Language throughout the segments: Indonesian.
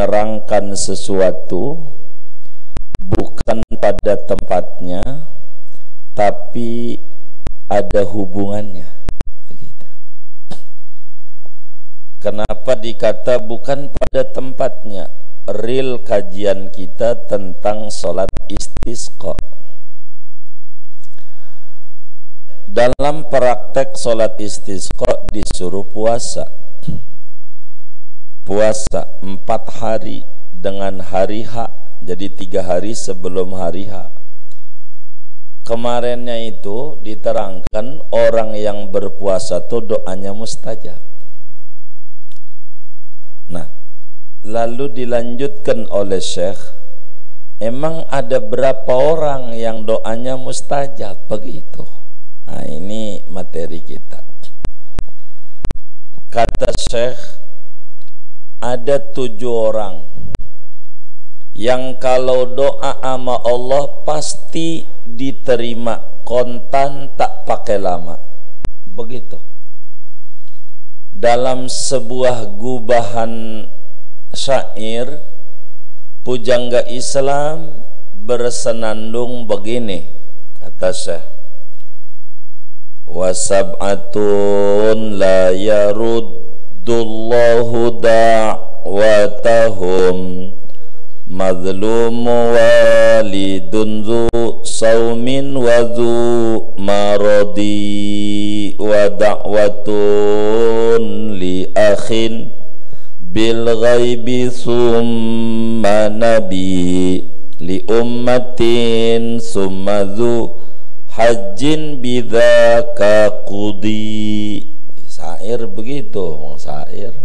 menerangkan sesuatu bukan pada tempatnya, tapi ada hubungannya. Begitu. Kenapa dikata bukan pada tempatnya? Real kajian kita tentang sholat istisqa. Dalam praktek sholat istisqa disuruh puasa. Puasa 4 hari dengan hari H, jadi 3 hari sebelum hari H. Kemarinnya itu diterangkan orang yang berpuasa itu doanya mustajab. Nah, lalu dilanjutkan oleh Syekh, emang ada berapa orang yang doanya mustajab? Begitu. Nah, ini materi kita. Kata Syekh, ada 7 orang yang kalau doa sama Allah pasti diterima kontan, tak pakai lama. Begitu. Dalam sebuah gubahan syair pujangga Islam bersenandung begini, kata Syekh, wasab'atun la yaruddullahu da'watahum madlumu walidun zu saumin wa zu maradi wa da'watun li akhin bil ghaibi summa nabi li ummatin summa zu hajjin bidzaka qudi. Syair begitu, syair.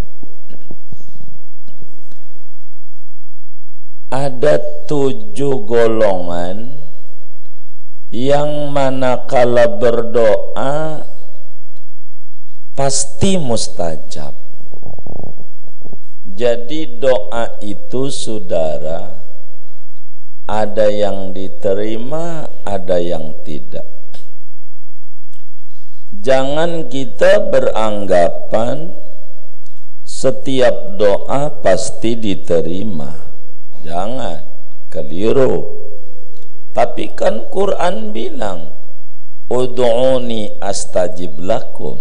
Ada 7 golongan yang manakala berdoa pasti mustajab. Jadi doa itu, saudara, ada yang diterima, ada yang tidak. Jangan kita beranggapan setiap doa pasti diterima. Jangan, keliru. Tapi kan Quran bilang, ud'uni astajib lakum.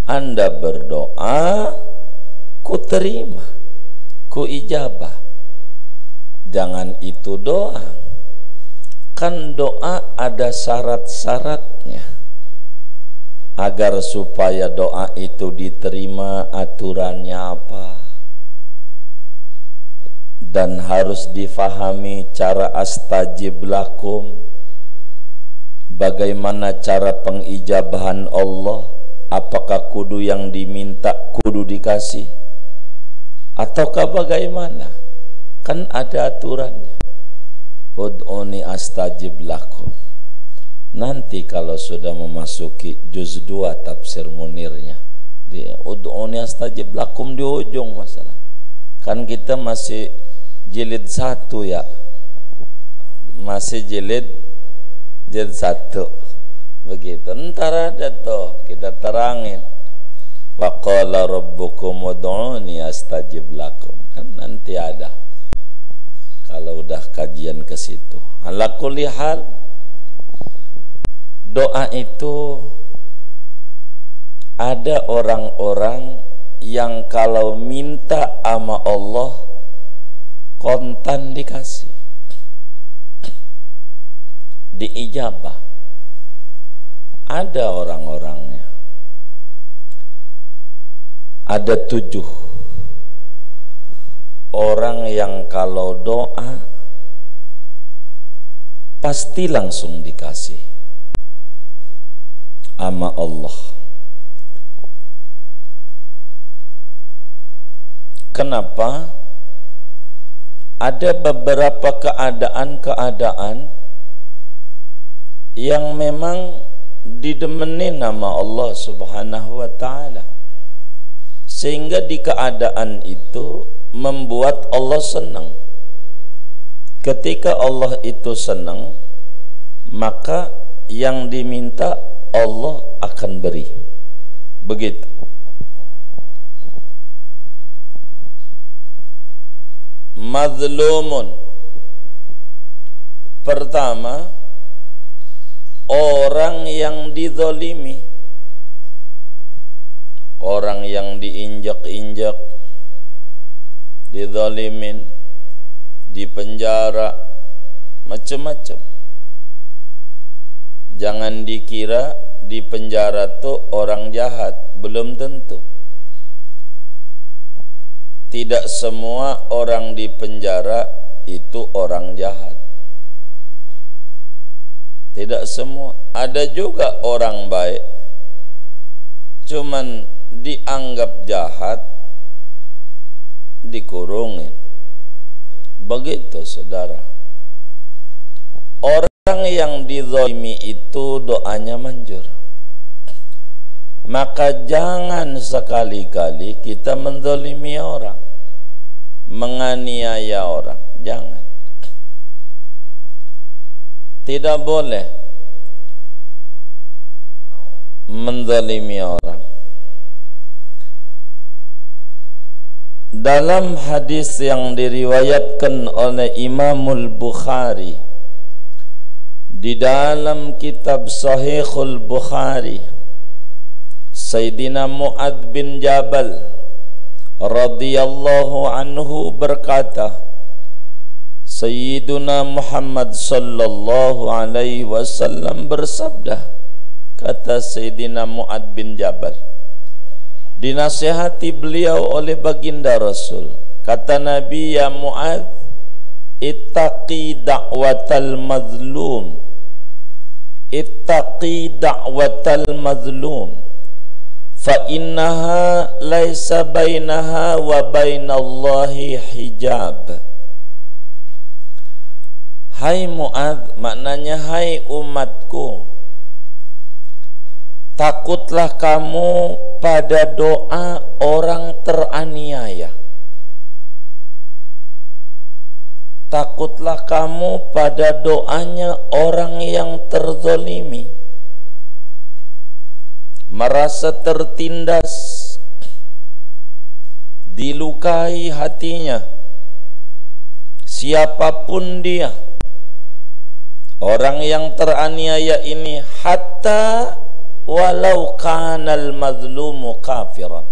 Anda berdoa, ku terima, ku ijabah. Jangan itu doang. Kan doa ada syarat-syaratnya. Agar supaya doa itu diterima, aturannya apa? Dan harus difahami cara astajib lakum. Bagaimana cara pengijabahan Allah? Apakah kudu yang diminta kudu dikasih? Ataukah bagaimana? Kan ada aturannya. Ud'uni astajib lakum. Nanti kalau sudah memasuki juz 2 tafsir Munirnya, di ud'uni astajib lakum di ujung masalah. Kan kita masih jilid 1 ya. Masih jilid 1. Begitu. Ntar ada tuh kita terangin. Wa qala rabbukum ud'uni astajib lakum. Kan nanti ada. Kalau udah kajian ke situ. Ala kulli hal, doa itu ada orang-orang yang kalau minta sama Allah kontan dikasih, diijabah. Ada orang-orangnya. Ada 7 orang yang kalau doa pasti langsung dikasih sama Allah. Kenapa? Ada beberapa keadaan-keadaan yang memang didemenin nama Allah Subhanahu wa ta'ala, sehingga di keadaan itu membuat Allah senang. Ketika Allah itu senang, maka yang diminta Allah akan beri. Begitu. Mazlumun. Pertama, orang yang dizalimi, orang yang diinjak-injak, dizalimin, dipenjara, macam-macam. Jangan dikira di penjara tuh orang jahat, belum tentu. Tidak semua orang di penjara itu orang jahat. Tidak semua. Ada juga orang baik, cuman dianggap jahat, dikurungin. Begitu saudara. Orang yang dizalimi itu doanya manjur. Maka jangan sekali-kali kita menzalimi orang, menganiaya orang. Jangan. Tidak boleh menzalimi orang. Dalam hadis yang diriwayatkan oleh Imamul Bukhari di dalam kitab Sahihul Bukhari, Sayyidina Mu'adz bin Jabal radhiyallahu anhu berkata, Sayyiduna Muhammad sallallahu alaihi wasallam bersabda, kata Sayyidina Mu'adz bin Jabal, dinasihati beliau oleh baginda Rasul. Kata Nabi, ya Mu'adz, ittaqi da'watal mazlum, ittaqi da'watal mazlum, fa innaha laisa bainaha wa bainallahi hijab. Hai Mu'adz, maknanya hai umatku, takutlah kamu pada doa orang teraniaya. Takutlah kamu pada doanya orang yang terzalimi, merasa tertindas, dilukai hatinya, siapapun dia, orang yang teraniaya ini, hatta walau kanal mazlumu kafiran,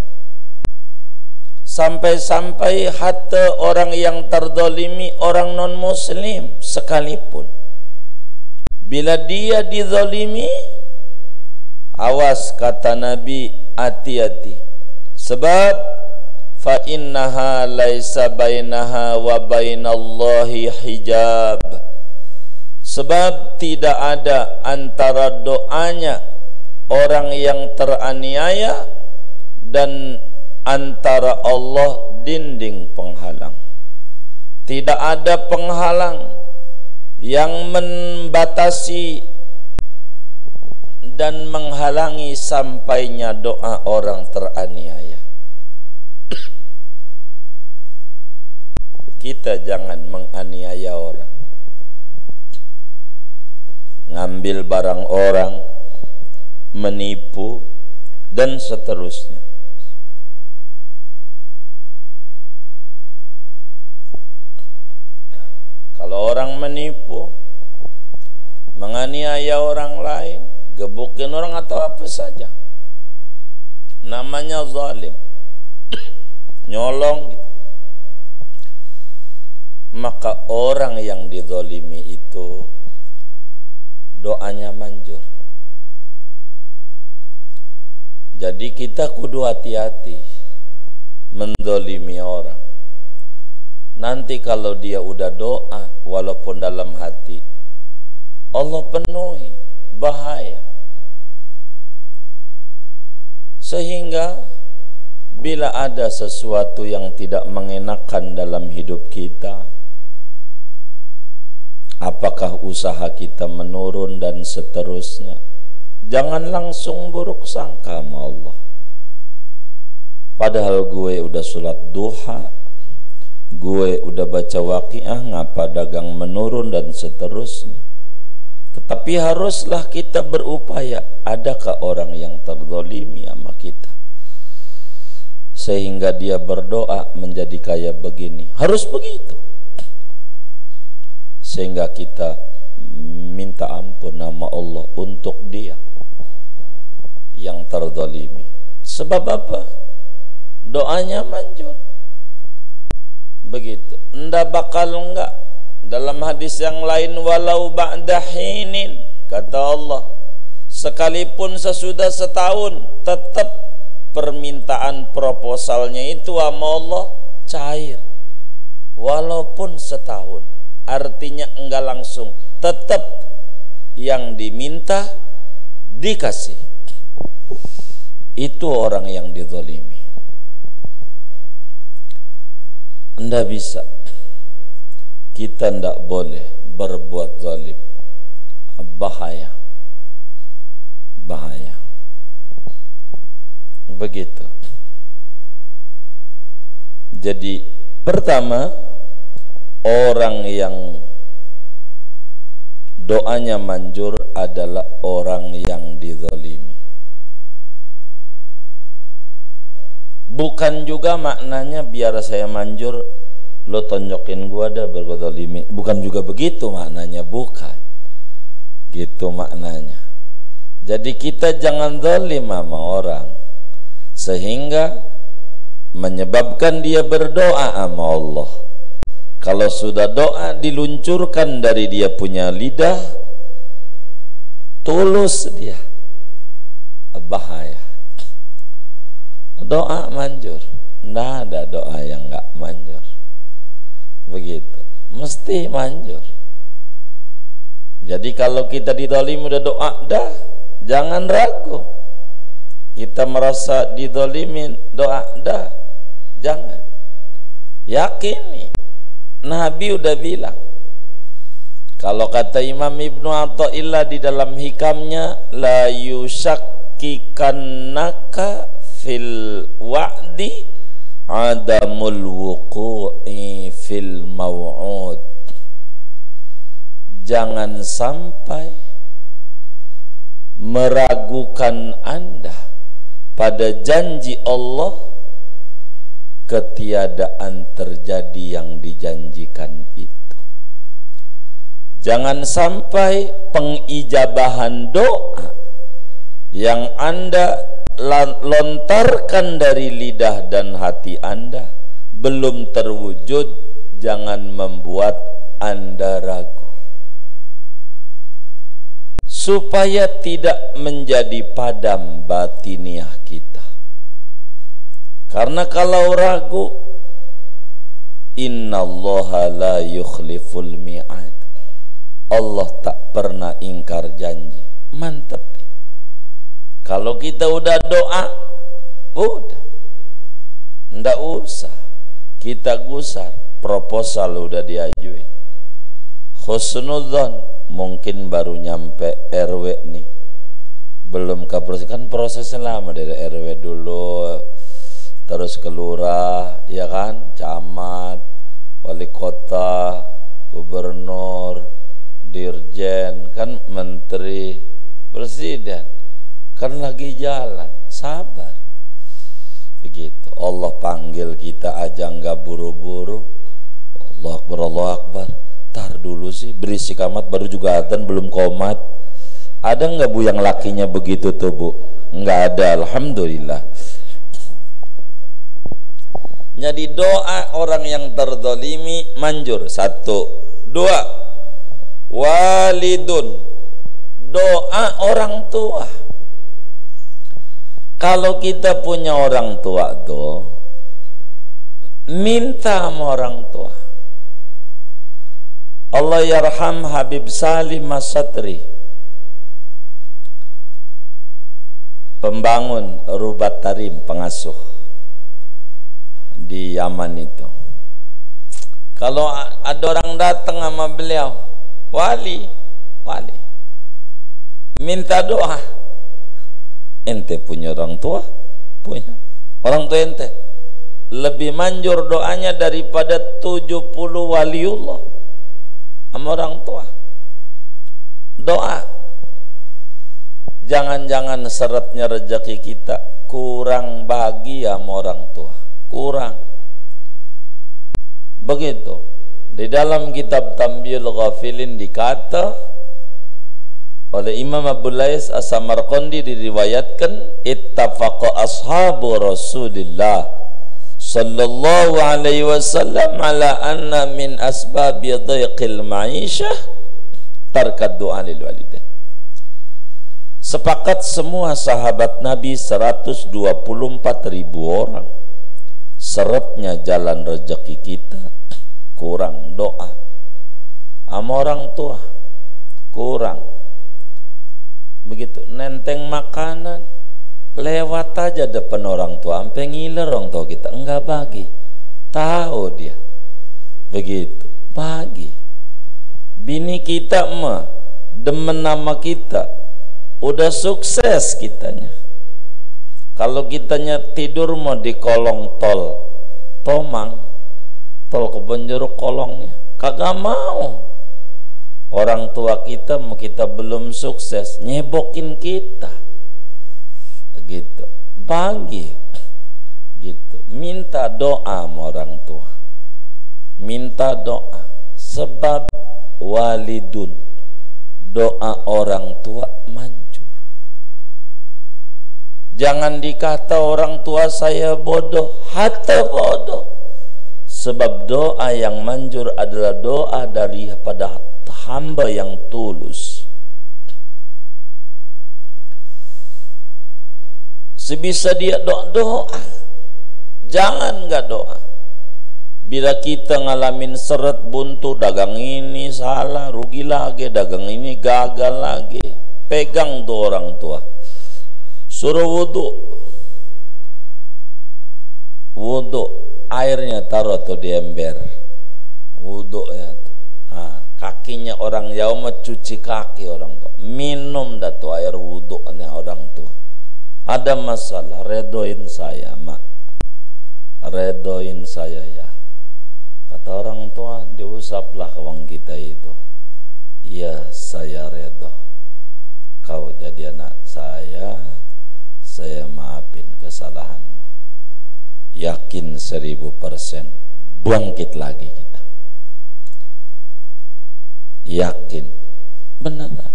sampai-sampai hatta orang yang terzalimi orang non muslim sekalipun, bila dia dizalimi, awas kata Nabi, hati-hati, sebab fa innaha laisa bainaha wa bainallahi hijab, sebab tidak ada antara doanya orang yang teraniaya dan antara Allah dinding penghalang. Tidak ada penghalang yang membatasi dan menghalangi sampainya doa orang teraniaya. Kita jangan menganiaya orang, ngambil barang orang, menipu, dan seterusnya. Kalau orang menipu, menganiaya orang lain, gebukin orang atau apa saja, namanya zalim, nyolong gitu. Maka orang yang dizalimi itu doanya manjur. Jadi kita kudu hati-hati menzalimi orang. Nanti kalau dia udah doa walaupun dalam hati, Allah penuhi, bahaya. Sehingga bila ada sesuatu yang tidak mengenakan dalam hidup kita, apakah usaha kita menurun dan seterusnya, jangan langsung buruk sangka sama Allah. Padahal gue udah sholat duha, gue udah baca waqiah, ngapa dagang menurun dan seterusnya. Tetapi haruslah kita berupaya, adakah orang yang terzalimi sama kita? sehingga dia berdoa menjadi kaya begini. Harus begitu. Sehingga kita minta ampun nama Allah untuk dia yang terzalimi. Sebab apa? Doanya manjur. Begitu. Ndak bakal enggak. Dalam hadis yang lain, walau ba'da hinin, kata Allah, sekalipun sesudah setahun, tetap permintaan proposalnya itu sama Allah cair. Walaupun setahun, artinya enggak langsung, tetap yang diminta dikasih. Itu orang yang dizalimi. Ndak bisa, kita ndak boleh berbuat zalim. Bahaya, bahaya. Begitu. Jadi pertama, orang yang doanya manjur adalah orang yang dizalimi. Bukan juga maknanya biar saya manjur lo tonjokin gua dah bergozalimi. Bukan juga begitu maknanya, bukan gitu maknanya. Jadi kita jangan zalim sama orang sehingga menyebabkan dia berdoa sama Allah. Kalau sudah doa diluncurkan dari dia punya lidah, tulus dia, bahaya. Doa manjur, nggak ada doa yang nggak manjur. Begitu, mesti manjur. Jadi kalau kita dizalimi udah doa dah, jangan ragu. Kita merasa dizalimin, doa dah, jangan. Yakini, Nabi udah bilang. Kalau kata Imam Ibnu Athaillah di dalam hikamnya, la yusakkikannaka fil wa'di adamul wuqu'i fil maw'ud. Jangan sampai meragukan Anda pada janji Allah, ketiadaan terjadi yang dijanjikan itu. Jangan sampai pengijabahan doa yang Anda lontarkan dari lidah dan hati Anda belum terwujud, jangan membuat Anda ragu. Supaya tidak menjadi padam batiniah kita. Karena kalau ragu, innallaha la yukhliful mi'ad. Allah tak pernah ingkar janji. Mantap. Kalau kita udah doa, udah, ndak usah kita gusar, proposal udah diajuin. Husnudzon, mungkin baru nyampe RW nih, belum ke proses, kan prosesnya lama dari RW dulu, terus ke lurah, ya kan, camat, wali kota, gubernur, dirjen, kan menteri, presiden. Kan lagi jalan, sabar. Begitu. Allah panggil kita aja nggak buru-buru. Allah Akbar, Allah Akbar. Tar dulu sih, berisik amat, baru juga adzan belum qomat. Ada nggak bu yang lakinya begitu tuh bu? Nggak ada, alhamdulillah. Jadi doa orang yang terzalimi manjur. 1, 2, walidun, doa orang tua. Kalau kita punya orang tua tuh, minta sama orang tua. Allah yarham Habib Salim Masatri, pembangun Rubat Tarim, pengasuh di Yaman itu. Kalau ada orang datang sama beliau, wali, minta doa. Ente punya orang tua? Punya. Orang tua ente lebih manjur doanya daripada 70 waliullah sama orang tua. Doa. Jangan-jangan seretnya rezeki kita kurang bahagia sama orang tua, kurang. Begitu. Di dalam kitab Tambiul Ghafilin dikata oleh Imam Abu Lais As-Samarqandi, diriwayatkan ittafaqa ashabu Rasulillah sallallahu alaihi wasallam ala anna min asbabi dhiqil ma'isyah tarkad du'a lil walidain. Sepakat semua sahabat Nabi 124.000 orang, seretnya jalan rezeki kita kurang doa sama orang tua, kurang. Begitu, nenteng makanan lewat aja depan orang tua, sampai ngiler orang tua kita, enggak bagi, tahu dia. Begitu, bagi. Bini kita mah demen nama kita, udah sukses kitanya. Kalau kitanya tidur mau di kolong tol Tomang, tol Kebonjeruk kolongnya, kagak mau. Orang tua kita mau kita belum sukses, nyebokin kita. Gitu, bagi. Gitu, minta doa sama orang tua, minta doa. Sebab walidun, doa orang tua manjur. Jangan dikata orang tua saya bodoh, hatta bodoh. Sebab doa yang manjur adalah doa daripada hamba yang tulus. Sebisa dia doa, jangan nggak doa. Bila kita ngalamin seret buntu, dagang ini salah, rugi lagi, dagang ini gagal lagi, pegang tuh orang tua, suruh wudu, airnya taruh tuh di ember, wudu ya tuh. Nah, kakinya orang Jawa mah cuci kaki orang tua, minum dah tuh air wudunya orang tua. Ada masalah, redoin saya mak, redoin saya ya. Kata orang tua, diusaplah uang kita itu. Iya, saya redo. Kau jadi anak saya maafin kesalahanmu. Yakin 1000%, bangkit lagi kita. Yakin, beneran.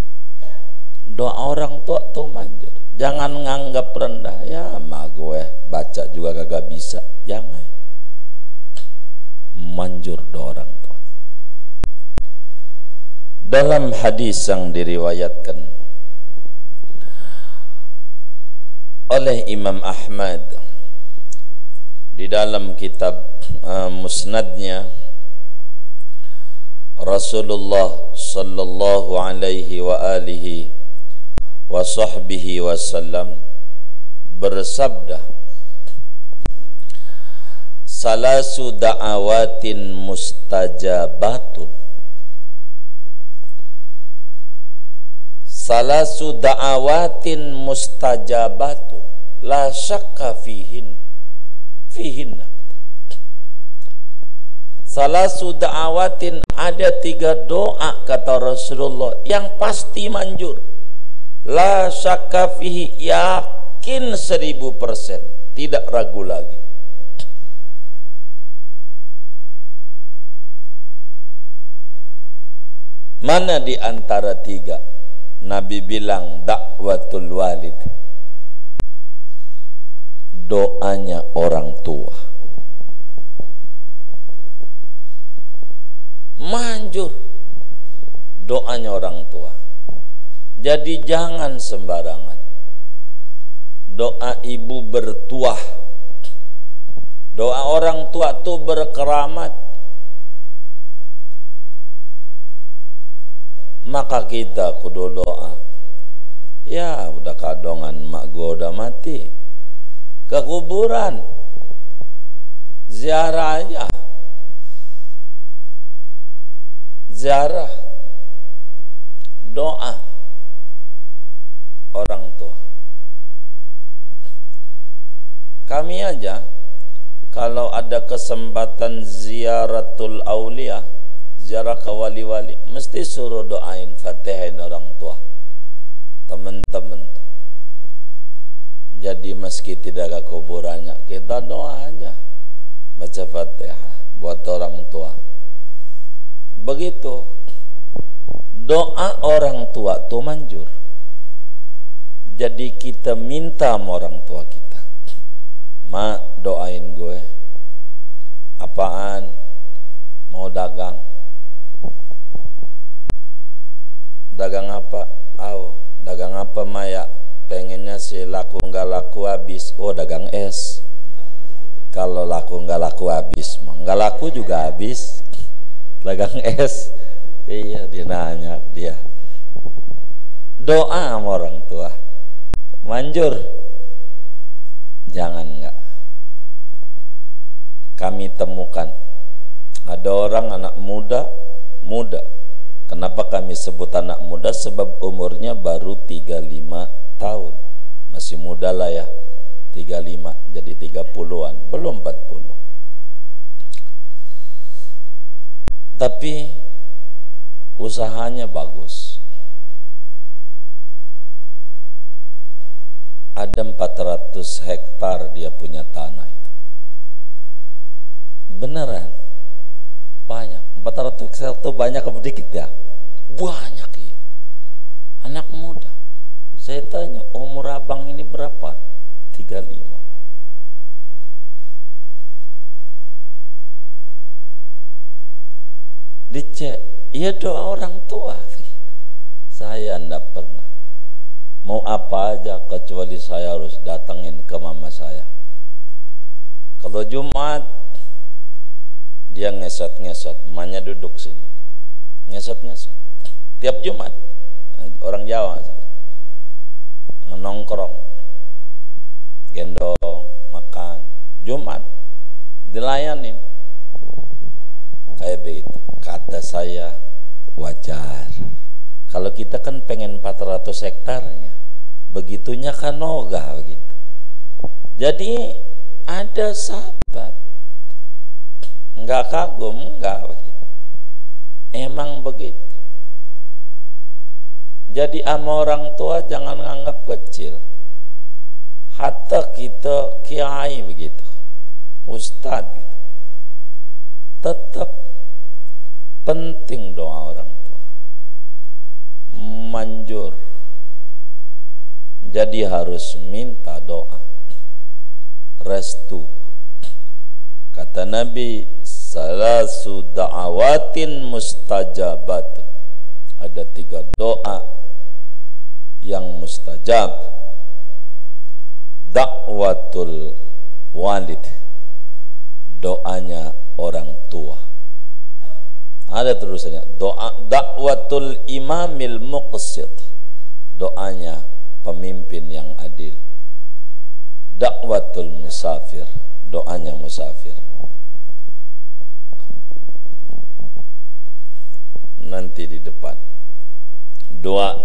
Doa orang tua tuh manjur. Jangan nganggap rendah. Ya mak gue baca juga kagak bisa. Jangan. Manjur doa orang tua. Dalam hadis yang diriwayatkan oleh Imam Ahmad di dalam kitab musnadnya, Rasulullah sallallahu alaihi wa alihi wa sahbihi wasallam bersabda, salasu da'awatin mustajabatun, salasu da'awatin mustajabatun la syakka fihinna. Salasu da'awatin, ada 3 doa kata Rasulullah yang pasti manjur. La syakka fihi, yakin 1000%, tidak ragu lagi. Mana di antara 3? Nabi bilang dakwatul walid, doanya orang tua. Manjur doanya orang tua. Jadi jangan sembarangan. Doa ibu bertuah, doa orang tua tuh berkeramat. Maka kita kudu doa. Ya udah kadongan mak gua udah mati, ke kuburan ziarah aja, ziarah, doa orang tua. Kami aja kalau ada kesempatan ziaratul aulia, ziarah ke wali-wali, mesti suruh doain, fatihain orang tua. Teman-teman Jadi meski tidak ke kuburannya, kita doa aja, baca Fatihah buat orang tua. Begitu. Doa orang tua tuh manjur. Jadi kita minta sama orang tua kita, Ma, doain gue. Apaan? Mau dagang. Dagang apa? Dagang apa, Maya? Pengennya sih laku nggak laku habis. Oh, dagang es. Kalau laku nggak laku habis, nggak laku juga habis. Dagang es. Iya, dia nanya dia. Doa sama orang tua manjur. Jangan nggak. Kami temukan ada orang anak muda. Kenapa kami sebut anak muda? Sebab umurnya baru 35 tahun. Masih muda lah ya. 35 jadi 30-an, belum 40. Tapi usahanya bagus. Ada 400 hektar dia punya tanah itu. Beneran? Banyak. 400 hektar itu banyak apa dikit ya? Banyak ya. Anak muda. Saya tanya, umur abang ini berapa? 35. Dicek, iya doa orang tua. Saya enggak pernah. Mau apa aja kecuali saya harus datangin ke mama saya. Kalau Jumat dia ngeset-ngeset, mamanya duduk sini. Ngeset-ngeset. Tiap Jumat orang Jawa nongkrong, gendong, makan. Jumat dilayanin. Kayak begitu. Kata saya wajar. Kalau kita kan pengen 400 hektarnya, begitunya kan ogah begitu. Jadi ada sahabat nggak kagum, nggak begitu. Emang begitu. Jadi sama orang tua jangan anggap kecil. Hatta kita kiai begitu, ustadz gitu, tetap penting doa orang tua. Manjur. Jadi harus minta doa restu. Kata Nabi, salasu da'awatin mustajabat. Ada 3 doa yang mustajab. Da'watul walid, doanya orang tua. Ada terusannya, doa da'watul imamil muqsit, doanya pemimpin yang adil. Da'watul musafir, doanya musafir. Nanti di depan doa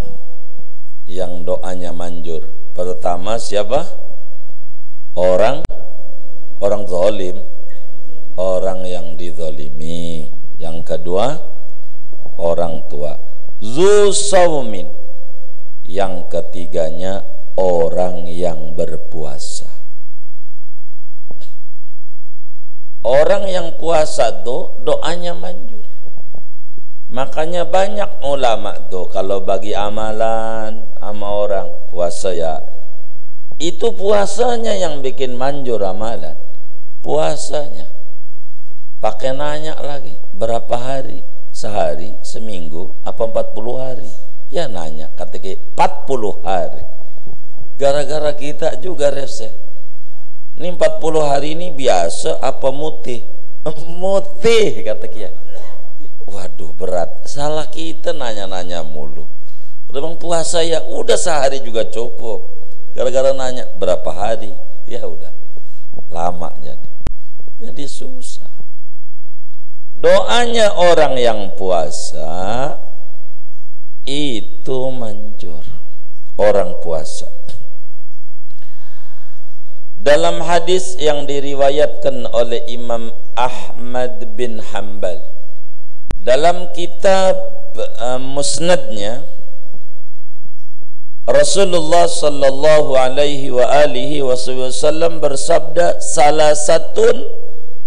yang doanya manjur. Pertama siapa? Orang zalim, orang yang dizalimi. Yang kedua orang tua. Zu saumin. Yang ketiganya orang yang berpuasa. Orang yang puasa tuh doanya manjur. Makanya banyak ulama tuh kalau bagi amalan sama orang puasa ya, itu puasanya yang bikin manjur amalan. Puasanya. Pakai nanya lagi, berapa hari? Sehari, seminggu, apa 40 hari? Ya nanya, kata 40 hari. Gara-gara kita juga reseh. Ini 40 hari ini biasa apa mutih? Mutih, kata Kiai. Waduh berat, salah kita nanya-nanya mulu. Memang puasa ya udah sehari juga cukup. Gara-gara nanya berapa hari, ya udah lama jadi susah. Doanya orang yang puasa itu manjur. Orang puasa. Dalam hadis yang diriwayatkan oleh Imam Ahmad bin Hanbal, dalam kitab musnadnya, Rasulullah sallallahu alaihi wa alihi wasallam bersabda, salasatun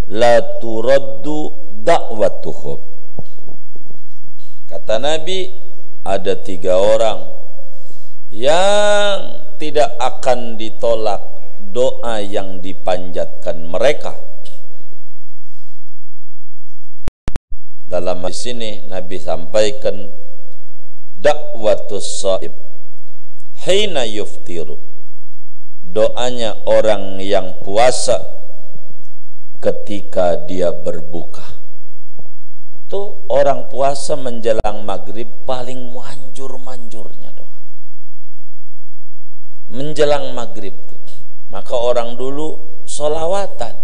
la turaddu da'watuhum. Kata Nabi, ada 3 orang yang tidak akan ditolak doa yang dipanjatkan mereka. Dalam hadis ini Nabi sampaikan, da'watus shaim hina yuftiru, doanya orang yang puasa ketika dia berbuka. Tuh orang puasa menjelang maghrib paling manjur-manjurnya doa menjelang maghrib tuh. Maka orang dulu sholawatan,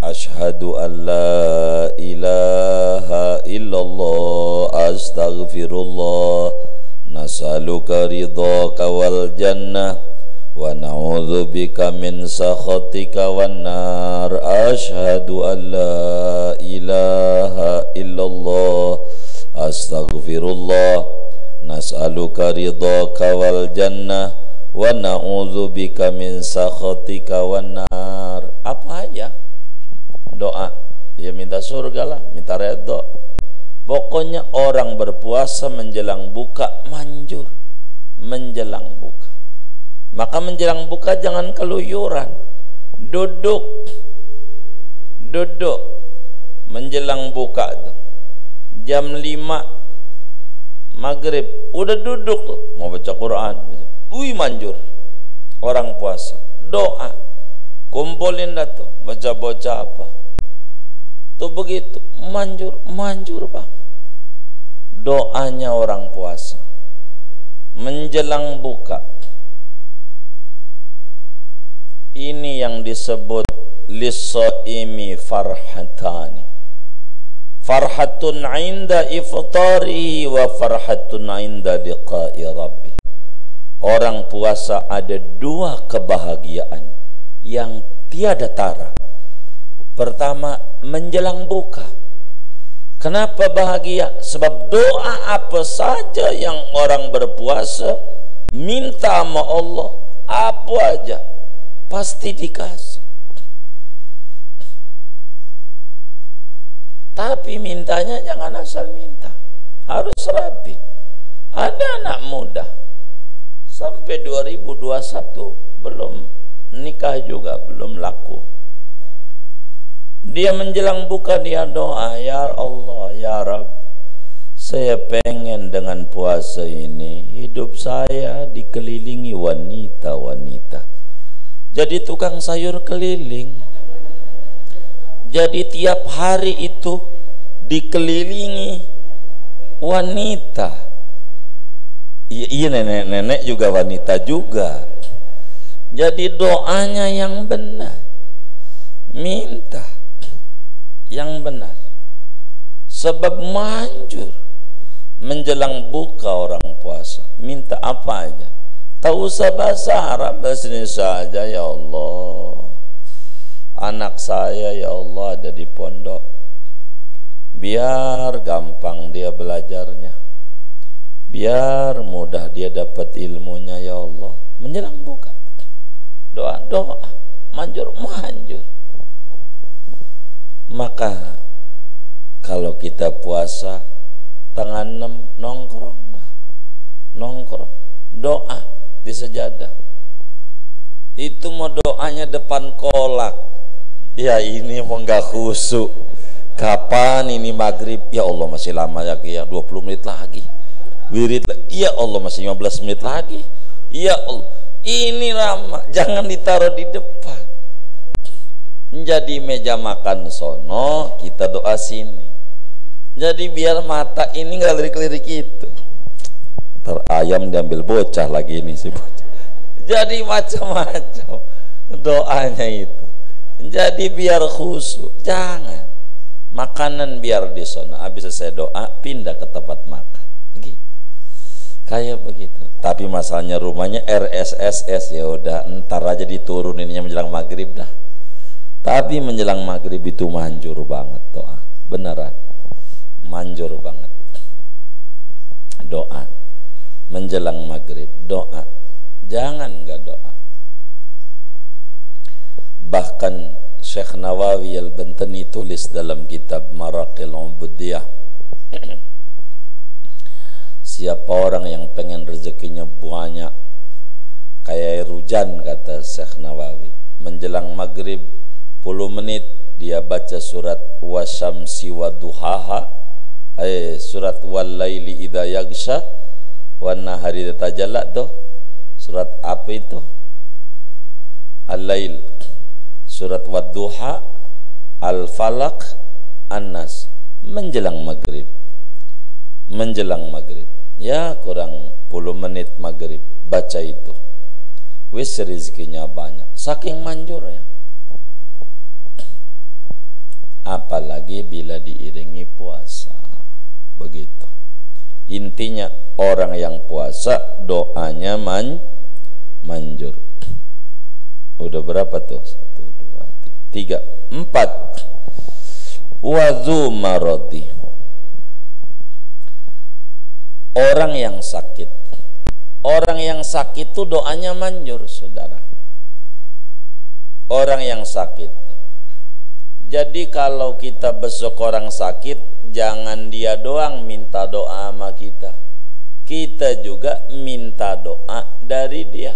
asyhadu an la ilaha illallah astaghfirullah nas'aluka ridhaka wal jannah wa na'udzubika min sakhatika wan nar, asyhadu an la ilaha illallah astaghfirullah nas'aluka ridhaka wal jannah wa na'udzubika min sakhatika wan nar. Apa aja doa, ya minta surga lah, minta redha. Pokoknya orang berpuasa menjelang buka manjur, menjelang buka. Maka menjelang buka jangan keluyuran, duduk menjelang buka tuh. Jam 5 maghrib udah duduk tuh, mau baca Quran, manjur. Orang puasa doa, kumpulin dah tuh, baca apa tuh, begitu manjur banget doanya orang puasa menjelang buka. Ini yang disebut lis-shaimi farhatani, farhatun inda iftarihi wa farhatun inda liqa'i rabbih. Orang puasa ada 2 kebahagiaan yang tiada tara. Pertama, menjelang buka. Kenapa bahagia? Sebab doa apa saja yang orang berpuasa minta sama Allah, apa aja pasti dikasih. Tapi mintanya jangan asal minta, harus rapi. Ada anak muda sampai 2021 belum nikah juga, belum laku. Dia menjelang buka, dia doa, ya Allah, ya Rabb, saya pengen dengan puasa ini hidup saya dikelilingi wanita-wanita, jadi tukang sayur keliling. Jadi tiap hari itu dikelilingi wanita. Iya, nenek-nenek juga wanita juga. Jadi doanya yang benar, minta yang benar. Sebab manjur menjelang buka orang puasa, minta apa aja. Tak usah bahasa Arab, bahasa Indonesia saja. Ya Allah, anak saya ya Allah ada di pondok, biar gampang dia belajarnya, biar mudah dia dapat ilmunya ya Allah. Menjelang buka doa manjur. Maka kalau kita puasa tengah 6 nongkrong doa di sejadah. Itu mau doanya depan kolak, ya ini mau nggak khusyuk. Kapan ini maghrib? Ya Allah masih lama lagi ya, 20 menit lagi. Wirid, ya Allah masih 15 menit lagi. Ya Allah, ini lama, jangan ditaruh di depan. Jadi meja makan sono, kita doa sini. Jadi biar mata ini nggak lirik-lirik itu. Ntar ayam diambil bocah lagi ini si bocah. Jadi macam-macam doanya itu. Jadi biar khusyuk, jangan. Makanan biar di sono, habis selesai doa pindah ke tempat makan. Begitu. Kayak begitu. Tapi masalahnya rumahnya RSSS, ya udah ntar aja dituruninnya menjelang maghrib dah. Tapi menjelang maghrib itu manjur banget doa, beneran manjur banget doa. menjelang maghrib doa, jangan nggak doa. Bahkan Syekh Nawawi Al-Bantani tulis dalam kitab Maraqil Ubudiyah, siapa orang yang pengen rezekinya banyak kayak air hujan, kata Syekh Nawawi, menjelang maghrib 10 menit dia baca surat wasyamsi waduhaha, surat wal laili idza yaghsha wan nahari idza tajalla, tuh surat apa itu? Al-lail, surat wadduha, al-falaq, an-nas, menjelang maghrib. Menjelang maghrib, ya kurang 10 menit maghrib, baca itu, wis rezekinya banyak, saking manjurnya. Apalagi bila diiringi puasa, begitu. Intinya orang yang puasa doanya manjur. Udah berapa tuh? 1, 2, 3, 4. Wadhu maradi, orang yang sakit. Orang yang sakit itu doanya manjur, saudara. Orang yang sakit. Jadi kalau kita besok orang sakit, jangan dia doang minta doa sama kita, kita juga minta doa dari dia.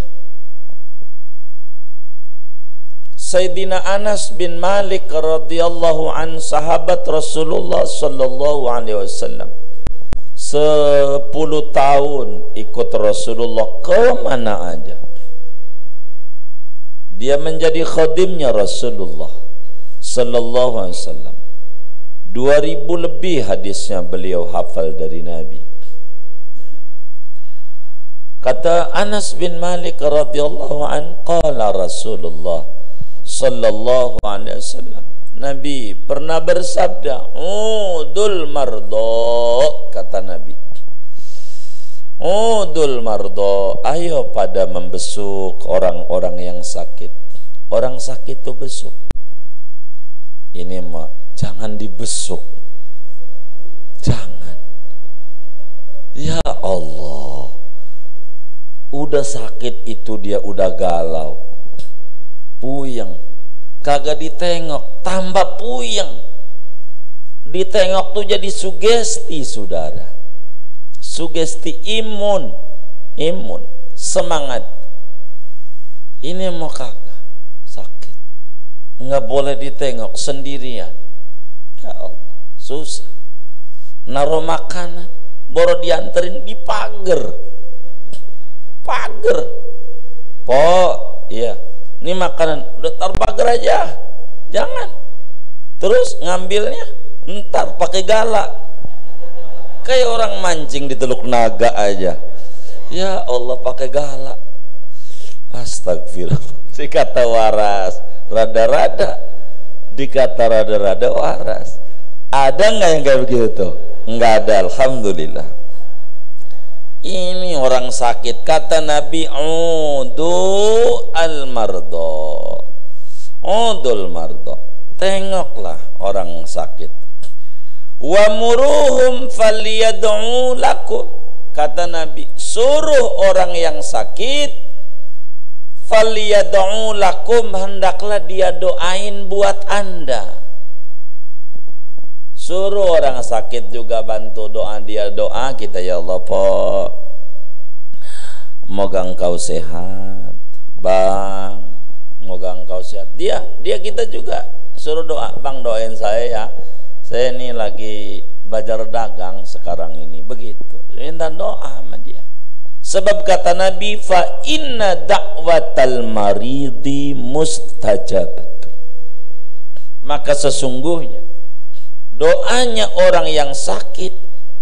Sayyidina Anas bin Malik radhiyallahu an, sahabat Rasulullah sallallahu alaihi wasallam, 10 tahun ikut Rasulullah ke mana aja. Dia menjadi khadimnya Rasulullah sallallahu alaihi wasallam. 2000 lebih hadisnya beliau hafal dari Nabi. Kata Anas bin Malik radhiyallahu an, qala Rasulullah sallallahu alaihi wasallam, Nabi pernah bersabda, udul mardo, kata Nabi, udul mardo, ayo pada membesuk orang-orang yang sakit. Orang sakit itu besuk. Ini mah jangan dibesuk, jangan. Ya Allah, udah sakit itu dia udah galau, puyeng, kagak ditengok, tambah puyeng. Ditengok tuh jadi sugesti, saudara. Sugesti imun, semangat. Ini mau kagak sakit, nggak boleh ditengok sendirian. Ya Allah, susah. Naruh makanan, baru dianterin di pagar. Iya, ini makanan udah taruh pagar aja, jangan. Terus ngambilnya ntar pakai galak, kayak orang mancing di Teluk Naga aja. Ya Allah, pakai galak. Astagfirullah. Dikata waras, rada-rada. Dikata rada-rada waras. Ada nggak yang kayak begitu? Nggak ada, alhamdulillah. Ini orang sakit, kata Nabi, udu al-mardo, udul mardo, tengoklah orang sakit. Wa muruhum falyad'u lakum, kata Nabi, suruh orang yang sakit, falyad'u lakum, hendaklah dia doain buat Anda. Suruh orang sakit juga bantu doa, dia doa kita, ya Allah po, moga engkau sehat bang, moga engkau sehat. Dia kita juga suruh doa, bang doain saya ya, saya ini lagi belajar dagang sekarang ini, begitu. Minta doa sama dia. Sebab kata Nabi, fa inna da'watal maridi mustajabatun, maka sesungguhnya doanya orang yang sakit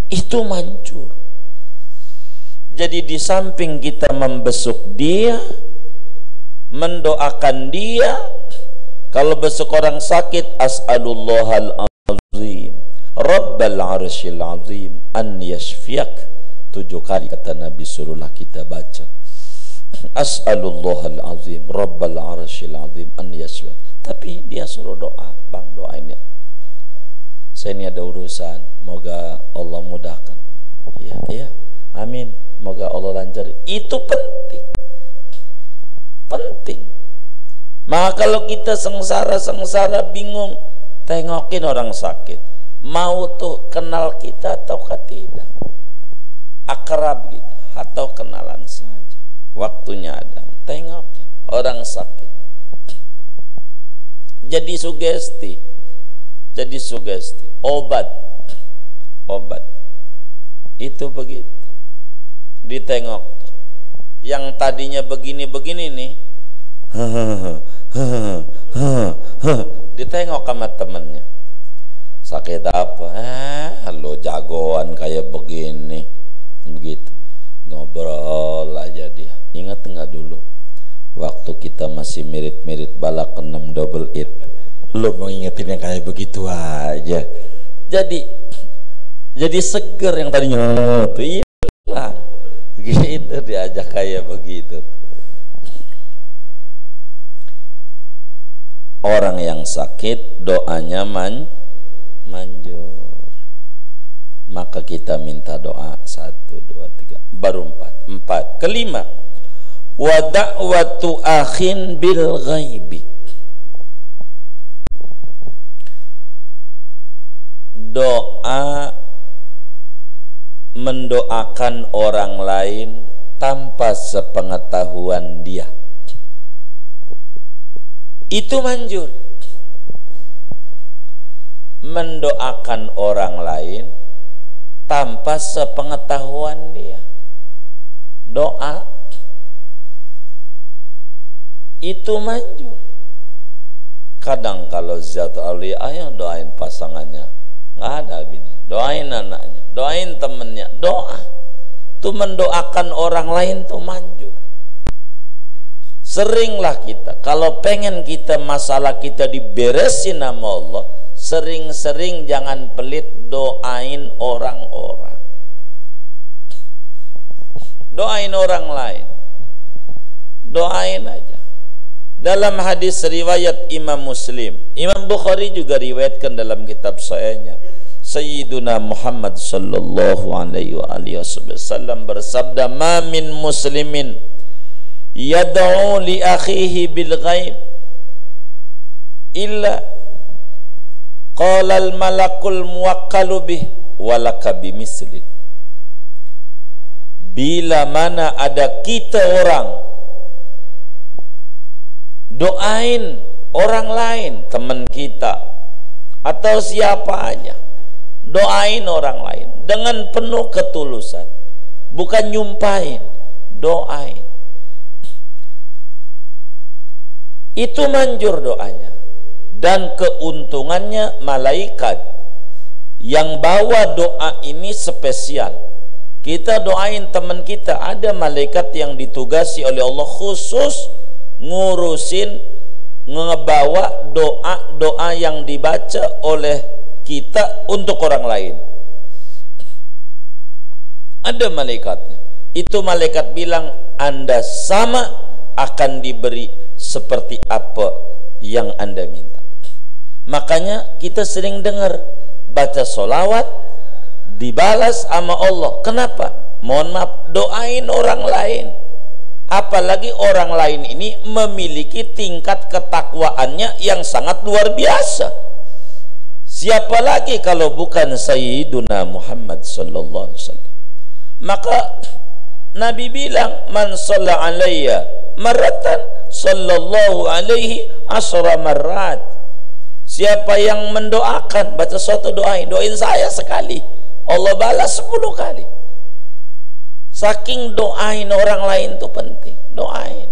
itu manjur. Jadi di samping kita membesuk dia, mendoakan dia, kalau besuk orang sakit, as'alullahal azim rabbal arsyil azim an yashfiyak, 7 kali kata Nabi, suruhlah kita baca as'alullahal azim rabbal arsyil azim an yashfiyak. Tapi dia suruh doa, bang doain ya, saya ini ada urusan, moga Allah mudahkan. Iya, amin. moga Allah lancar. Itu penting. Penting. Maka kalau kita sengsara bingung, tengokin orang sakit. Mau tuh kenal kita ataukah tidak? Akrab kita atau kenalan saja. Waktunya ada, tengokin orang sakit. Jadi sugesti. Obat. Itu begitu. Ditengok tuh. Yang tadinya begini-begini nih. Ditengok sama temennya. Sakit apa? Lo jagoan kayak begini. Begitu. Ngobrol aja dia. Ingat enggak dulu waktu kita masih mirip-mirip balak 6 double it, lo mau ingetin yang kayak begitu aja. Jadi seger yang tadinya tuh hilang. Gitu diajak kayak begitu. Orang yang sakit doanya manjur. Maka kita minta doa 1, 2, 3, baru 4. Kelima, wa da'watu akhin bil ghaibi. Doa mendoakan orang lain tanpa sepengetahuan dia. Itu manjur. Mendoakan orang lain tanpa sepengetahuan dia. Doa itu manjur. Kadang kalau zat aulia yang doain pasangannya, nggak ada bini, doain anaknya, doain temennya, doa. Tuh mendoakan orang lain tuh manjur. Seringlah kita, kalau pengen kita masalah kita diberesin sama Allah, sering-sering jangan pelit doain orang-orang. Doain orang lain. Doain aja. Dalam hadis riwayat Imam Muslim, Imam Bukhari juga riwayatkan dalam kitab sahihnya, Sayyiduna Muhammad sallallahu alaihi wasallam bersabda, "Ma min muslimin yad'u li akhihi bil ghaib illa qala al malakul muwakkalu bih walaka bimislin." Bila mana ada kita orang doain orang lain, teman kita atau siapa aja, doain orang lain dengan penuh ketulusan, bukan nyumpahin, doain. Itu manjur doanya. Dan keuntungannya malaikat yang bawa doa ini spesial. Kita doain teman kita, ada malaikat yang ditugasi oleh Allah khusus ngurusin, ngebawa doa-doa yang dibaca oleh kita untuk orang lain. Ada malaikatnya. Itu malaikat bilang, Anda sama akan diberi seperti apa yang Anda minta. Makanya kita sering dengar baca solawat dibalas sama Allah. Kenapa? Mohon maaf, doain orang lain. Apalagi orang lain ini memiliki tingkat ketakwaannya yang sangat luar biasa. Siapa lagi kalau bukan Sayyiduna Muhammad sallallahu alaihi wasallam. Maka Nabi bilang, "Man shalla alayya marratan sallallahu alaihi asra marrat." Siapa yang mendoakan, baca suatu doain saya sekali, Allah balas 10 kali. Saking doain orang lain itu penting. Doain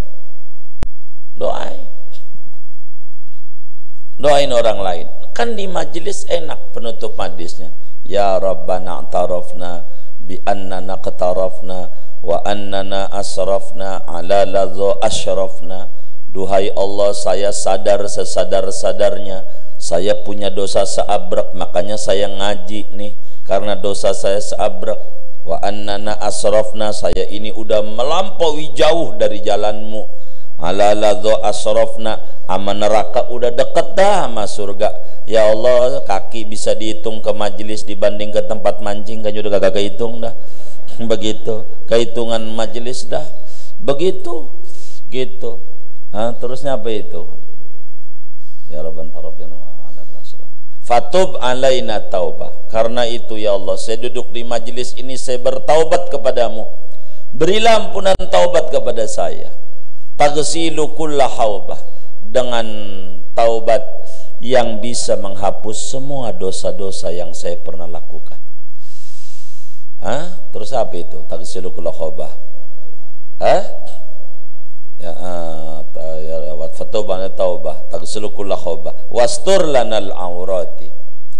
orang lain. Kan di majelis enak penutup hadisnya, ya Rabbana a'tarafna bi annana qatarafna wa annana asrafna ala ladza asyrafna. Duhai Allah, saya sadar sesadar-sadarnya saya punya dosa seabrek, makanya saya ngaji nih karena dosa saya seabrek. Wa annana asrafna, saya ini udah melampaui jauh dari jalanmu. Ala ladza asrafna, ama neraka udah deket dah sama surga. Ya Allah, kaki bisa dihitung ke majelis dibanding ke tempat mancing kan udah kagak kehitung dah. begitu, kehitungan majelis dah begitu gitu. Terusnya apa itu? Ya Rabban tarafina fatub alaina taubah. Karena itu ya Allah, saya duduk di majelis ini, saya bertaubat kepadamu, berilah ampunan taubat kepada saya. Taghsilu kulla haubah, dengan taubat yang bisa menghapus semua dosa-dosa yang saya pernah lakukan. Terus apa itu? Taghsilu kulla haubah. Fatubana taubah taghsilu kulla khaubah wastur lanal aurati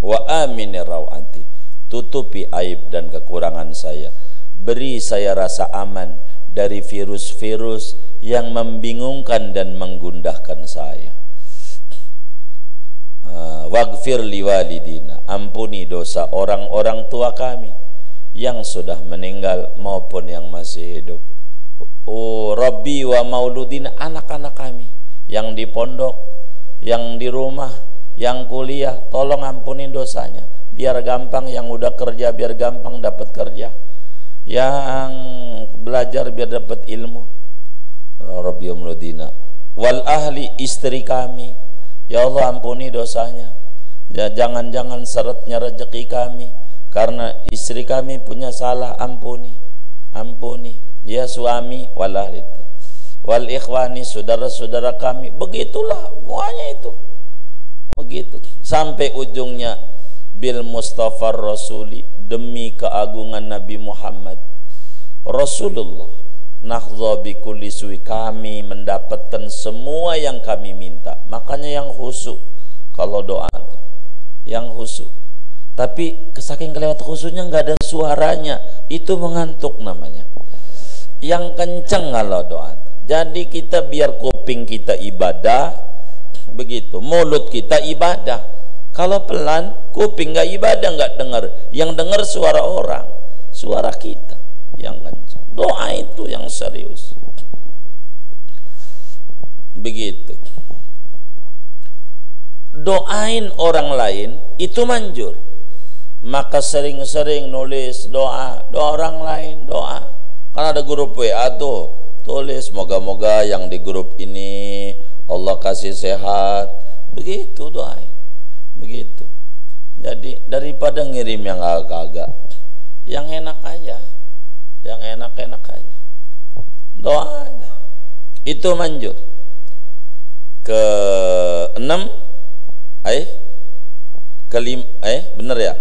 wa aminir rawati. Tutupi aib dan kekurangan saya, beri saya rasa aman dari virus-virus yang membingungkan dan menggundahkan saya. Waghfir liwalidina, ampuni dosa orang-orang tua kami yang sudah meninggal maupun yang masih hidup. Rabbi wa mauludina, anak-anak kami yang di pondok, yang di rumah, yang kuliah, tolong ampunin dosanya biar gampang, yang udah kerja biar gampang dapat kerja, yang belajar biar dapat ilmu. Rabbi wa mauludina wal ahli, istri kami ya Allah ampuni dosanya, ya jangan-jangan seretnya rezeki kami karena istri kami punya salah, ampuni ya suami wal ahli wal ikhwani, saudara-saudara kami. Begitulah semuanya itu begitu sampai ujungnya bil Mustafa Rasuli, demi keagungan Nabi Muhammad Rasulullah, nahdha bi kulli su'i, kami mendapatkan semua yang kami minta. Makanya yang khusyuk kalau doa tuh, yang khusyuk, tapi saking kelewat khusyuknya nggak ada suaranya, itu mengantuk namanya. Yang kenceng kalau doa. Jadi kita biar kuping kita ibadah, begitu, mulut kita ibadah. Kalau pelan, kuping nggak ibadah, nggak dengar. Yang dengar suara orang, suara kita yang kenceng. Doa itu yang serius. Begitu. Doain orang lain itu manjur. Maka sering-sering nulis doa orang lain, doa. Kan ada grup WA tuh, tulis moga-moga yang di grup ini Allah kasih sehat, begitu doain, begitu. Jadi daripada ngirim yang agak-agak, yang enak aja, yang enak-enak aja, doanya itu manjur. Keenam, bener ya?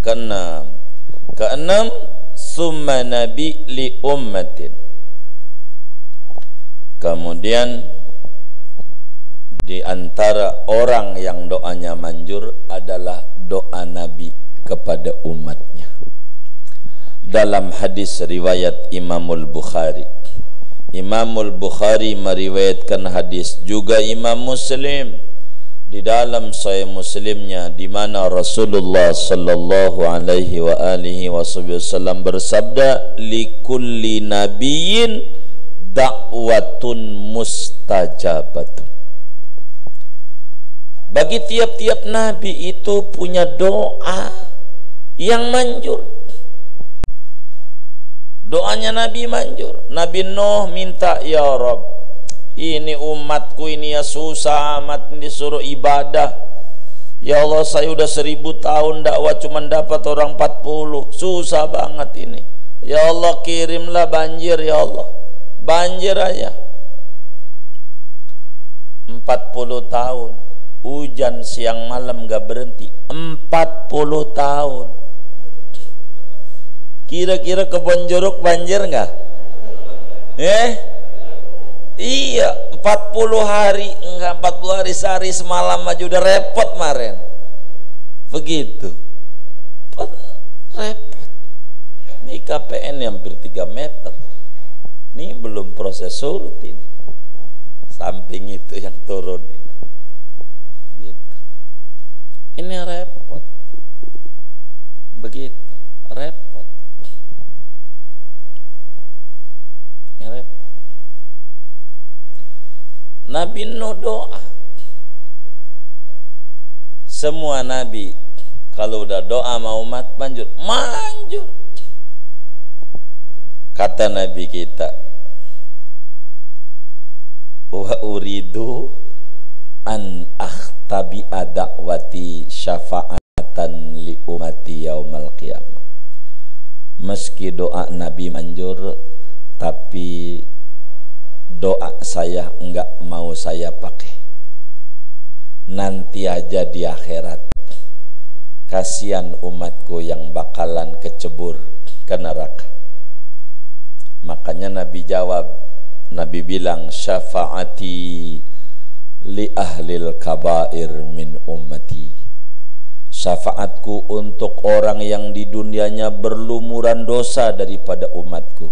Keenam, summa nabi li ummatin. Kemudian di antara orang yang doanya manjur adalah doa Nabi kepada umatnya. Dalam hadis riwayat Imamul Bukhari, Imamul Bukhari meriwayatkan hadis, juga Imam Muslim di dalam Sahih Muslimnya, di mana Rasulullah sallallahu alaihi wa alihi wasallam bersabda, likulli nabiyyin da'watun mustajabatun. Bagi tiap-tiap nabi itu punya doa yang manjur. Doanya Nabi manjur. Nabi Nuh minta, ya Rabb, ini umatku ini ya susah amat, disuruh ibadah. Ya Allah, saya udah 1000 tahun dakwah cuma dapat orang 40, susah banget ini. Ya Allah, kirimlah banjir ya Allah, banjir aja. 40 tahun hujan siang malam gak berhenti, 40 tahun. Kira-kira kebon jeruk banjir gak? Iya, 40 hari, enggak 40 hari sehari semalam aja udah repot kemarin. Begitu. Repot. Ini KPN hampir 3 meter. Ini belum proses surut ini. Samping itu yang turun itu. Gitu. Ini repot. Begitu, repot. Ini repot. Nabi Nuh doa. Semua nabi kalau udah doa mau umat manjur, manjur. Kata Nabi kita, wa uridu an akhtabi'a da'wati syafa'atan li umati yaumal qiyamah. Meski doa Nabi manjur, tapi doa saya enggak mau saya pakai. Nanti aja di akhirat, kasihan umatku yang bakalan kecebur ke neraka. Makanya Nabi jawab, Nabi bilang, syafaati li ahlil kabair min ummati. Syafaatku untuk orang yang di dunianya berlumuran dosa daripada umatku.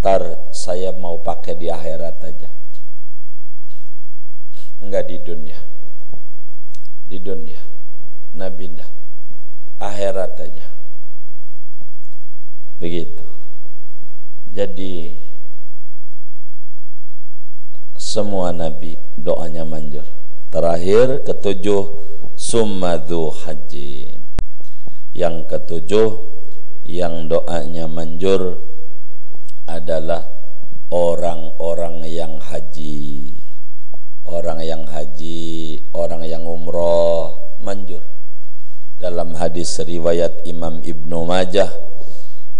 Tar saya mau pakai di akhirat aja, enggak di dunia. Di dunia Nabi ndak, akhirat aja. Begitu. Jadi semua Nabi doanya manjur. Terakhir ketujuh, summadhu hajjin. Yang ketujuh yang doanya manjur adalah orang-orang yang haji. Orang yang haji, orang yang umroh manjur. Dalam hadis riwayat Imam Ibnu Majah,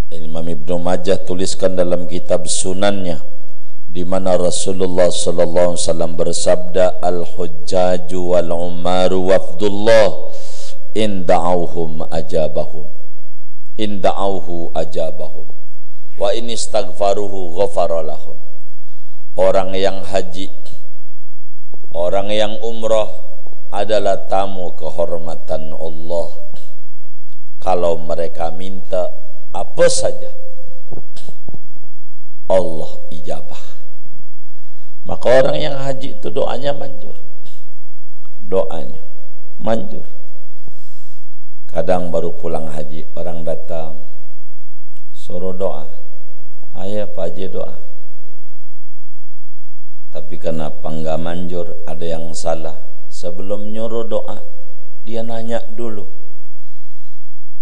Imam Ibnu Majah tuliskan dalam kitab sunannya, di mana Rasulullah sallallahu alaihi wasallam bersabda, al-hujjaju wal umaru wafdullah in da'awhum ajabahum, in da'awhu ajabahum, wa in istaghfaruhu ghafara lahum. Orang yang haji, orang yang umrah adalah tamu kehormatan Allah. Kalau mereka minta apa saja, Allah ijabah. Maka orang yang haji itu doanya manjur. Doanya manjur. Kadang baru pulang haji, orang datang suruh doa, ayo Pak Haji doa. Tapi kenapa enggak manjur? Ada yang salah. Sebelum nyuruh doa, dia nanya dulu,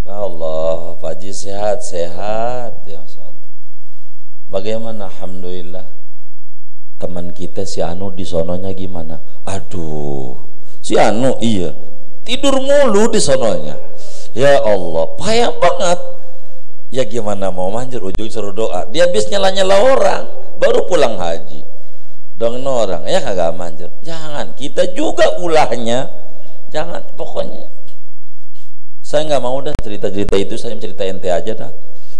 ya Allah, Pak Haji sehat-sehat, ya Allah. Bagaimana? Alhamdulillah. Teman kita si Anu di sononya gimana? Aduh, si Anu iya tidur mulu di sononya. Ya Allah, payah banget. Ya gimana mau manjur, ujung suruh doa. Dia habis nyela-nyela orang, baru pulang haji. Dong orang, ya kagak manjur. Jangan, kita juga ulahnya. Jangan, pokoknya. Saya nggak mau dah cerita-cerita itu, saya cerita ente aja dah.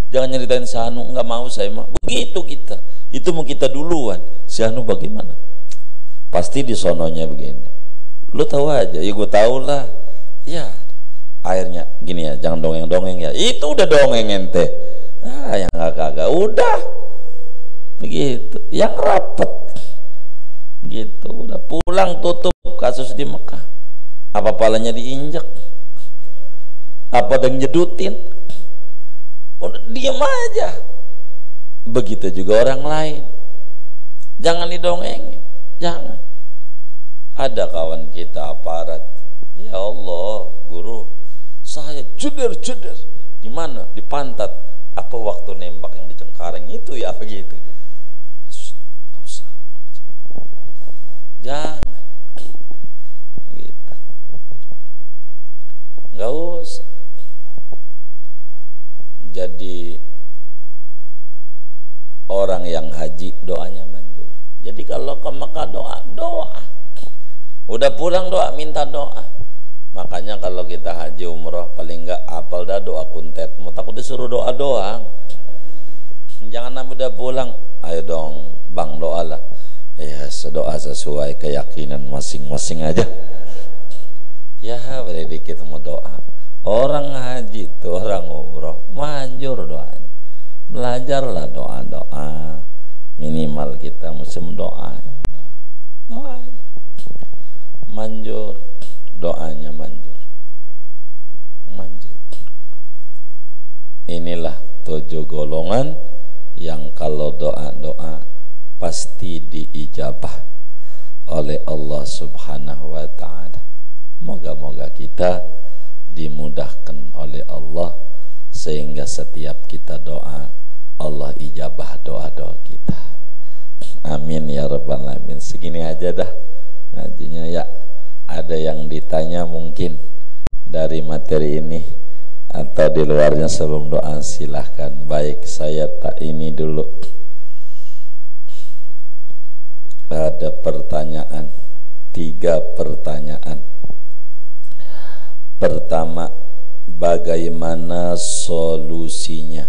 Jangan nyeritain si Anu, nggak mau saya mah. Begitu kita. Itu mau kita duluan. Si Anu bagaimana? Pasti di sononya begini. Lu tahu aja, ya gue tahu lah. Ya, akhirnya gini ya, jangan dongeng-dongeng ya. Itu udah dongeng ente. Ah, yang kagak, udah. Begitu. Yang rapet. Gitu, udah pulang tutup kasus di Mekah. Apa palanya diinjak? Apa ada nyedutin? Udah diam aja. Begitu juga orang lain. Jangan didongengin, jangan. Ada kawan kita aparat, ya Allah, guru, saya jeder-jeder. Di mana? Di pantat. Apa waktu nembak yang di Cengkareng itu ya begitu? Nggak usah. Jangan gitu, nggak usah. Jadi orang yang haji doanya manjur. Jadi kalau ke Mekah doa. Udah pulang doa, minta doa. Makanya kalau kita haji umroh paling enggak apal dah doa kuntetmu. Takut disuruh doa doang. Jangan udah pulang, ayo dong bang doalah. Ya doa sesuai keyakinan masing-masing aja. Ya boleh dikit mau doa. Orang haji itu, orang umroh manjur doanya. Belajarlah doa-doa, minimal kita mesti doa. Doanya manjur, doanya manjur. Manjur. Inilah 7 golongan yang kalau doa-doa pasti diijabah oleh Allah Subhanahu wa ta'ala. Moga-moga kita dimudahkan oleh Allah sehingga setiap kita doa Allah ijabah doa-doa kita. Amin ya rabbal alamin. Segini aja dah ngajinya ya. Ada yang ditanya mungkin dari materi ini atau di luarnya sebelum doa silahkan. Baik, saya tak ini dulu. Ada pertanyaan, 3 pertanyaan. Pertama, bagaimana solusinya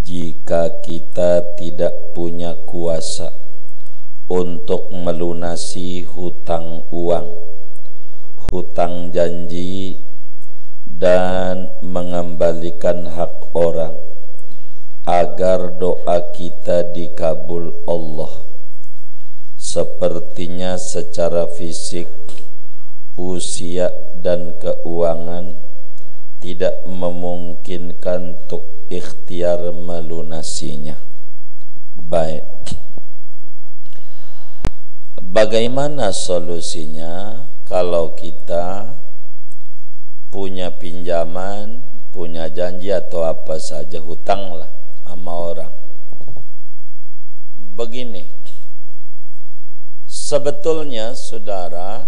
jika kita tidak punya kuasa untuk melunasi hutang uang, hutang janji, dan mengembalikan hak orang agar doa kita dikabul Allah? Sepertinya secara fisik, usia, dan keuangan tidak memungkinkan untuk ikhtiar melunasinya. Baik, bagaimana solusinya kalau kita punya pinjaman, punya janji atau apa saja, hutang lah sama orang? Begini, sebetulnya saudara,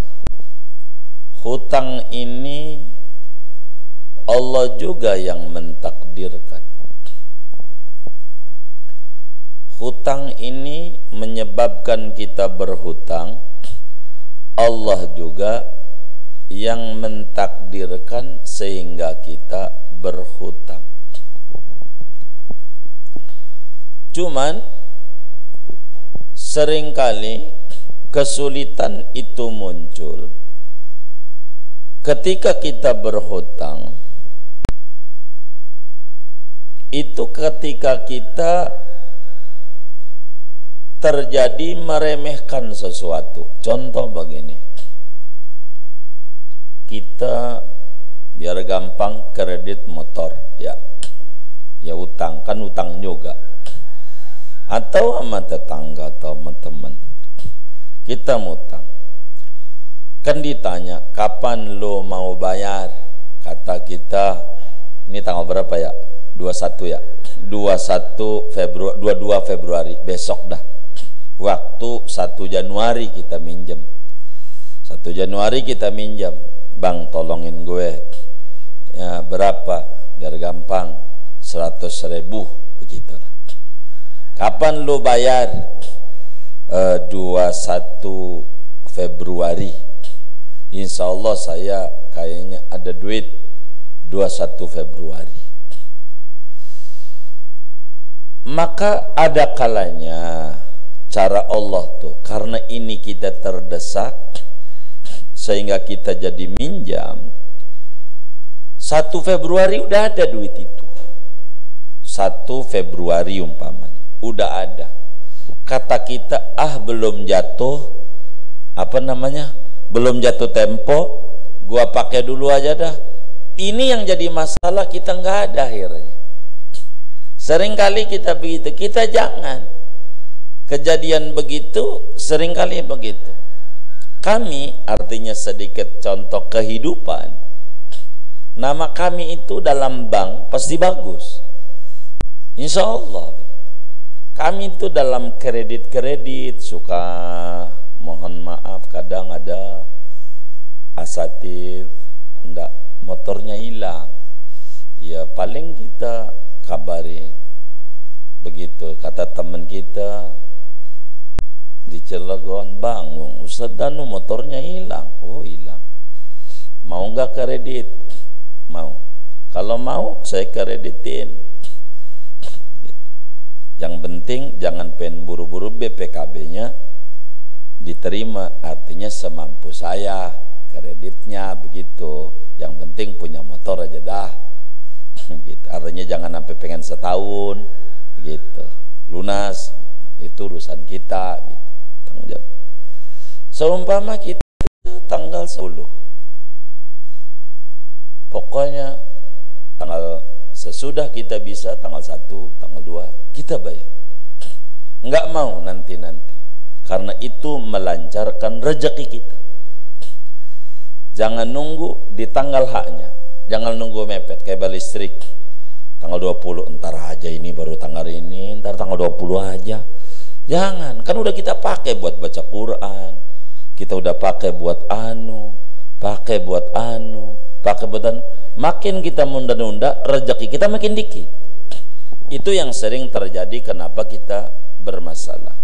hutang ini Allah juga yang mentakdirkan. Hutang ini menyebabkan kita berhutang, Allah juga yang mentakdirkan sehingga kita berhutang. Cuman seringkali kesulitan itu muncul ketika kita berhutang, itu ketika kita terjadi meremehkan sesuatu. Contoh begini, kita biar gampang kredit motor, ya utang, kan utang juga, atau sama tetangga atau sama teman kita ngutang. Kan ditanya, kapan lo mau bayar? Kata kita, ini tanggal berapa ya? 21 ya? 22 Februari, besok dah. Waktu 1 Januari kita minjem. 1 Januari kita minjem. Bang, tolongin gue. Ya, berapa? Biar gampang. 100.000, begitulah. Kapan lo bayar? 21 Februari. Insya Allah saya kayaknya ada duit 21 Februari. Maka ada kalanya cara Allah tuh, karena ini kita terdesak sehingga kita jadi minjam. 1 Februari udah ada duit itu. 1 Februari umpamanya udah ada. Kata kita, belum jatuh, belum jatuh tempo, gua pakai dulu aja dah. Ini yang jadi masalah, kita nggak ada akhirnya. Seringkali kita begitu, kita jangan. Kejadian begitu, seringkali begitu. Kami, artinya sedikit contoh kehidupan, nama kami itu dalam bank pasti bagus, insya Allah. Kami itu dalam kredit suka, mohon maaf, kadang ada asatid, enggak, motornya hilang, ya paling kita kabarin. Begitu kata teman kita di Cilegon, Bang, Ustaz Danu motornya hilang. Oh, hilang. Mau nggak kredit? Mau. Kalau mau saya kreditin. Yang penting jangan pengen buru-buru, BPKB-nya diterima, artinya semampu saya kreditnya, begitu. Yang penting punya motor aja dah. Gitu. Artinya jangan sampai pengen setahun, begitu. Lunas itu urusan kita, gitu. Tanggung jawab. Seumpama kita tanggal 10, pokoknya tanggal sesudah kita bisa, tanggal 1, tanggal 2 kita bayar. Enggak mau nanti-nanti, karena itu melancarkan rezeki kita. Jangan nunggu di tanggal haknya, jangan nunggu mepet kayak bal listrik. Tanggal 20 entar aja, ini baru tanggal ini, entar tanggal 20 aja. Jangan, kan udah kita pakai buat baca Quran, kita udah pakai buat pakai buat makin kita menunda-nunda, rezeki kita makin dikit. Itu yang sering terjadi, kenapa kita bermasalah.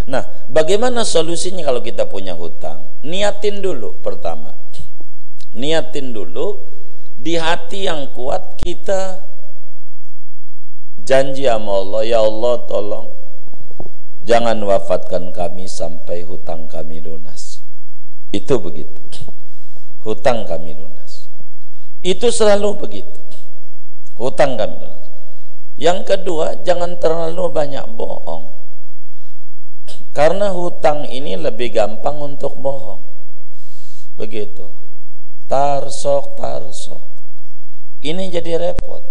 Nah, bagaimana solusinya kalau kita punya hutang? Niatin dulu pertama. Niatin dulu di hati yang kuat, kita janji sama Allah, ya Allah tolong jangan wafatkan kami sampai hutang kami lunas. Itu begitu. Hutang kami lunas. Itu selalu begitu. Hutang kami lunas. Yang kedua, jangan terlalu banyak bohong. Karena hutang ini lebih gampang untuk bohong. Begitu. Tarsok. Ini jadi repot.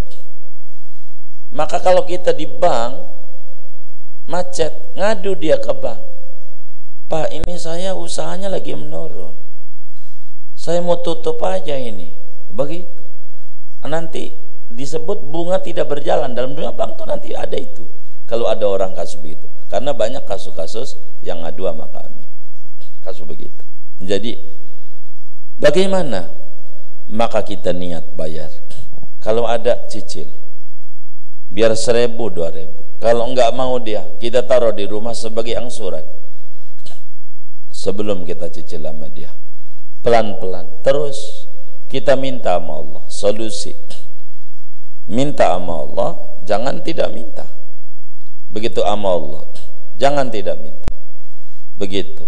Maka kalau kita di bank macet, ngadu dia ke bank, Pak, ini saya usahanya lagi menurun, saya mau tutup aja ini. Begitu. Nanti disebut bunga tidak berjalan. Dalam dunia bank tuh nanti ada itu, kalau ada orang kasus begitu. Karena banyak kasus-kasus yang ngadu sama kami, kasus begitu. Jadi bagaimana? Maka kita niat bayar. Kalau ada cicil, biar 1.000 2.000. Kalau enggak mau dia, kita taruh di rumah sebagai angsuran. Sebelum kita cicil sama dia, pelan-pelan. Terus kita minta sama Allah solusi. Minta sama Allah, jangan tidak minta. Begitu sama Allah, jangan tidak minta. Begitu.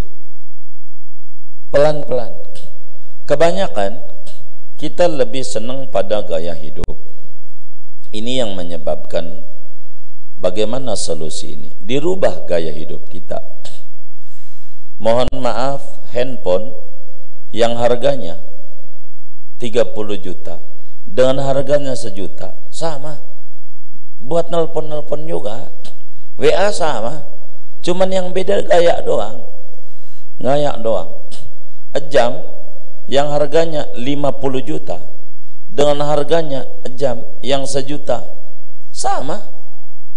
Pelan-pelan. Kebanyakan kita lebih senang pada gaya hidup. Ini yang menyebabkan. Bagaimana solusi ini? Dirubah gaya hidup kita. Mohon maaf, handphone yang harganya 30 juta dengan harganya 1 juta sama. Buat nelpon juga, WA sama, cuman yang beda gaya doang. Jam yang harganya 50 juta dengan harganya jam yang 1 juta sama.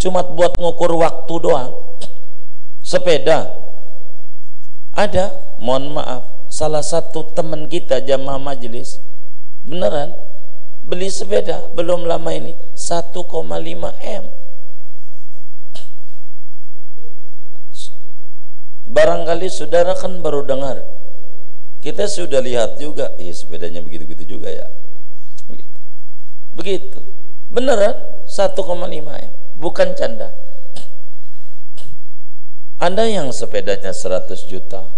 Cuma buat ngukur waktu doang. Sepeda ada, mohon maaf, salah satu teman kita jamaah majelis beneran beli sepeda belum lama ini 1,5 M. Barangkali saudara kan baru dengar, kita sudah lihat juga, sepedanya begitu-begitu juga ya. Begitu. Beneran 1,5 M. Bukan canda. Ada yang sepedanya 100 juta,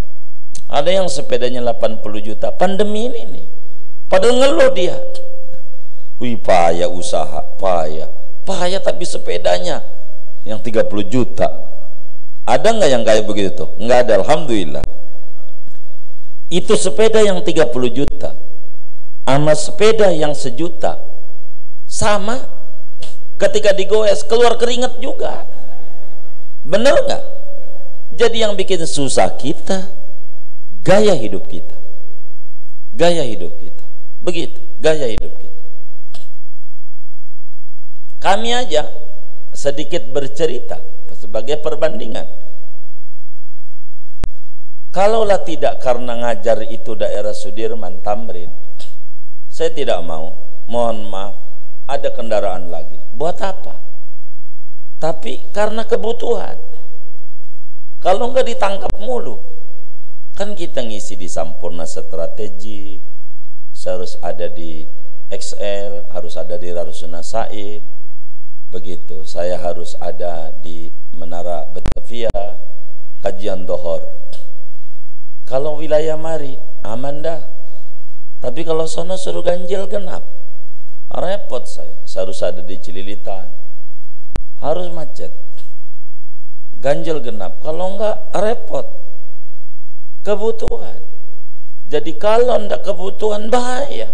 ada yang sepedanya 80 juta. Pandemi ini nih, padahal ngeluh dia, wih payah usaha, payah tapi sepedanya yang 30 juta. Ada nggak yang kayak begitu? Nggak ada, alhamdulillah. Itu sepeda yang 30 juta sama sepeda yang 1 juta sama. Ketika digoes keluar keringat juga. Bener nggak? Jadi yang bikin susah kita gaya hidup kita. Begitu gaya hidup kita. Kami aja sedikit bercerita sebagai perbandingan. Kalaulah tidak karena ngajar itu daerah Sudirman Tamrin, saya tidak mau, mohon maaf, ada kendaraan lagi. Buat apa? Tapi karena kebutuhan. Kalau enggak ditangkap mulu. Kan kita ngisi di Sampurna Strategik, harus ada di XL, harus ada di Rasuna Said. Begitu. Saya harus ada di Menara Batavia, kajian dohor. Kalau wilayah mari, aman dah. Tapi kalau sono suruh ganjil genap, repot saya harus ada di Cililitan, harus macet, ganjil genap. Kalau enggak repot, kebutuhan. Jadi kalau enggak kebutuhan bahaya.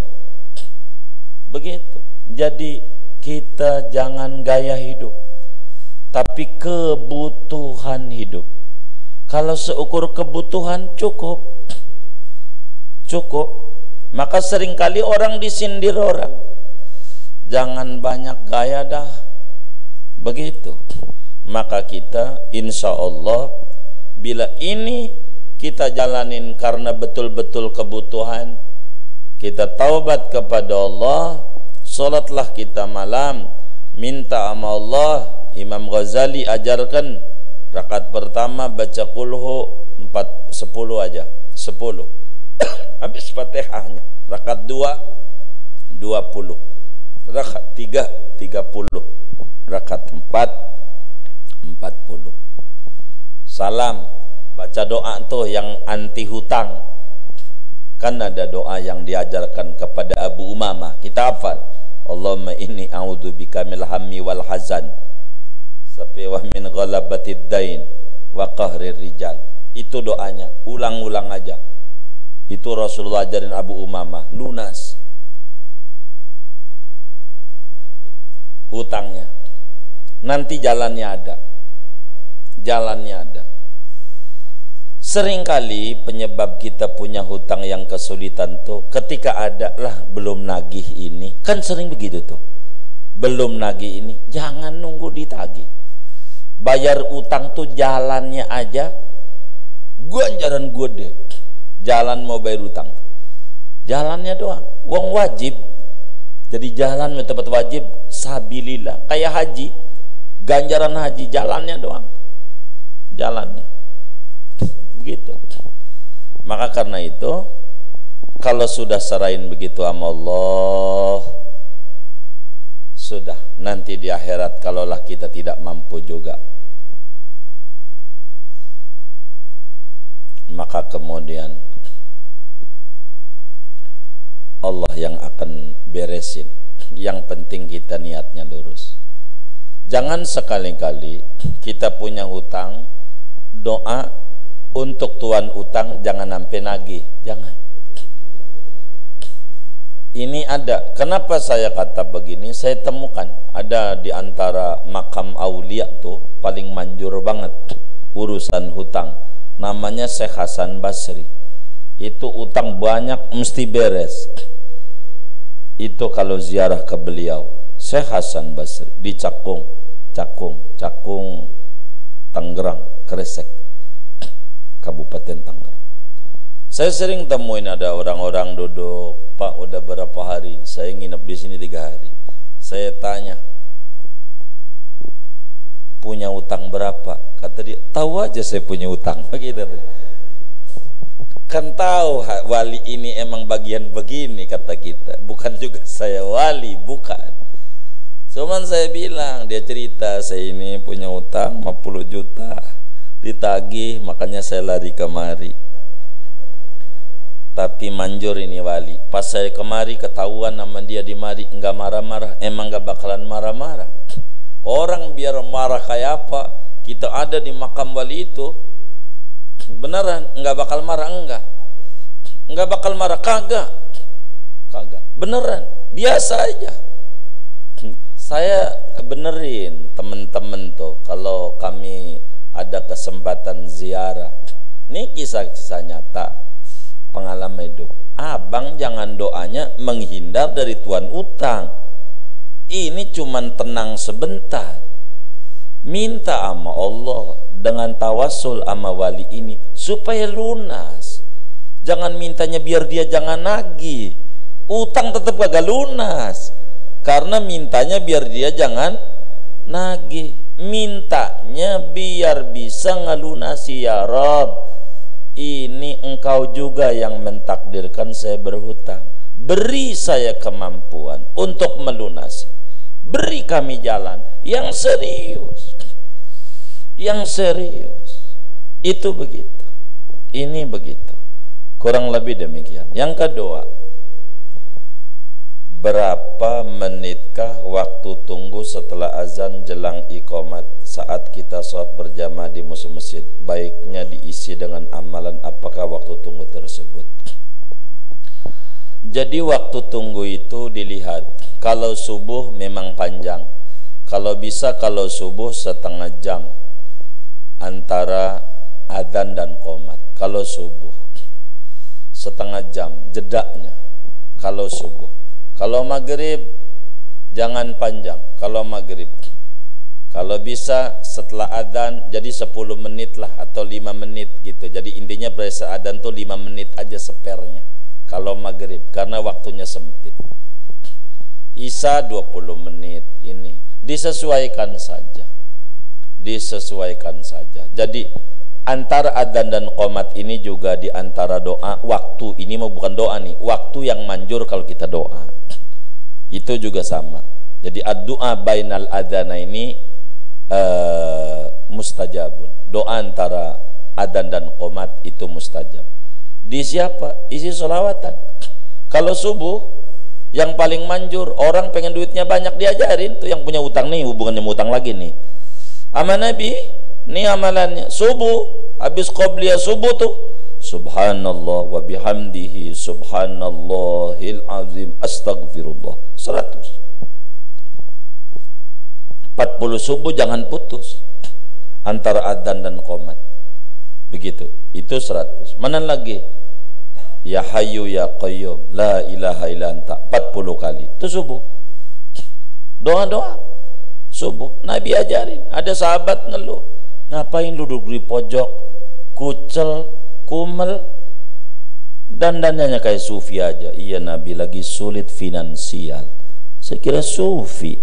Begitu. Jadi kita jangan gaya hidup, tapi kebutuhan hidup. Kalau seukur kebutuhan cukup, maka seringkali orang disindir orang. jangan banyak gaya dah. Begitu. Maka kita insya Allah bila ini kita jalanin karena betul-betul kebutuhan, kita taubat kepada Allah, salatlah kita malam, minta sama Allah. Imam Ghazali ajarkan rakaat pertama baca kulhu 10 aja, 10 habis Fatihahnya. Rakaat 2 20, rakaat 3 30, rakaat 4 40. Salam, baca doa tuh yang anti hutang. Kan ada doa yang diajarkan kepada Abu Umamah, kita hafal. Allahumma inni a'udzubika minal hammi wal hazan sampai wa min ghalabatid dain wa qahrir rijal. Itu doanya, ulang-ulang aja. Itu Rasulullah ajarin Abu Umamah, lunas utangnya. Nanti jalannya ada. Jalannya ada. Seringkali penyebab kita punya hutang yang kesulitan tuh ketika ada lah belum nagih ini. Kan sering begitu tuh. Belum nagih ini, jangan nunggu ditagih. Bayar utang tuh jalannya aja ganjaran gede. Jalan mau bayar utang, jalannya doang. Wong wajib, jadi jalan tempat wajib sabilillah. Kayak haji, ganjaran haji jalannya doang, jalannya. Begitu. Maka karena itu, kalau sudah serahin begitu sama Allah, sudah nanti di akhirat kalaulah kita tidak mampu juga, maka kemudian Allah yang akan beresin. Yang penting kita niatnya lurus. Jangan sekali-kali kita punya hutang, doa untuk tuan utang jangan sampai nagih. Jangan. Ini ada. Kenapa saya kata begini? Saya temukan ada di antara makam aulia tuh paling manjur banget urusan hutang. Namanya Syekh Hasan Basri. Itu utang banyak mesti beres. Itu kalau ziarah ke beliau, Syekh Hasan Basri di Cakung, Tangerang, Kresek, Kabupaten Tangerang. Saya sering temuin ada orang-orang duduk, Pak udah berapa hari? Saya nginep di sini 3 hari. Saya tanya, punya utang berapa? Kata dia, tahu aja saya punya utang. Begitu. Kan tahu wali ini emang bagian begini, kata kita. Bukan juga saya wali, bukan. Cuman saya bilang, dia cerita, saya ini punya utang 50 juta ditagih, makanya saya lari kemari. Tapi manjur ini wali. Pas saya kemari ketahuan sama dia di mari, enggak marah-marah. Emang enggak bakalan marah-marah. Orang biar marah kayak apa, kita ada di makam wali itu, beneran enggak bakal marah. Enggak bakal marah, kagak beneran, biasa aja. Saya benerin temen-temen tuh kalau kami ada kesempatan ziarah. Ini kisah-kisah nyata, pengalaman hidup. Abang jangan doanya menghindar dari tuan utang. Ini cuman tenang sebentar. Minta sama Allah dengan tawasul sama wali ini supaya lunas. Jangan mintanya biar dia jangan nagih. Utang tetap kagak lunas. Karena mintanya biar dia jangan nagih. Mintanya biar bisa ngelunasi, ya Rabb. Ini engkau juga yang mentakdirkan saya berhutang. Beri saya kemampuan untuk melunasi. Beri kami jalan yang serius. Yang serius. Itu begitu. Ini begitu. Kurang lebih demikian. Yang kedua, berapa menitkah waktu tunggu setelah azan jelang iqamat saat kita sholat berjamaah di musuh masjid? Baiknya diisi dengan amalan apakah waktu tunggu tersebut? Jadi waktu tunggu itu dilihat. Kalau subuh memang panjang. Kalau bisa kalau subuh setengah jam antara adzan dan qomat. Kalau subuh setengah jam jedaknya. Kalau subuh. Kalau maghrib Jangan panjang kalau maghrib. Kalau bisa setelah adzan jadi 10 menit lah atau 5 menit gitu. Jadi intinya pada adzan tuh 5 menit aja sepernya kalau maghrib, karena waktunya sempit. Isya 20 menit, ini disesuaikan saja. Disesuaikan saja. Jadi antara adzan dan qomat ini juga di antara doa. Waktu ini mau bukan doa nih, waktu yang manjur kalau kita doa. Itu juga sama. Jadi ad-du'a bainal adzana ini mustajabun. Doa antara adzan dan qomat itu mustajab. Di siapa? Isi sholawatan. Kalau subuh yang paling manjur, orang pengen duitnya banyak diajarin tuh, yang punya utang nih, hubungannya utang lagi nih. Sama Nabi, nih amalannya subuh, habis qobliyah subuh tuh subhanallah wa bihamdihi subhanallahil azim astaghfirullah 100. 40 subuh jangan putus antara adzan dan qomat. Begitu. Itu 100. Mana lagi? Ya Hayyu ya Qayyum la ilaha illa anta 40 kali. Itu subuh. Doa-doa subuh Nabi ajarin. Ada sahabat ngeluh, ngapain lu duduk di pojok, kucel, kumel, dandannya kayak sufi aja. Iya Nabi, lagi sulit finansial. Saya kira sufi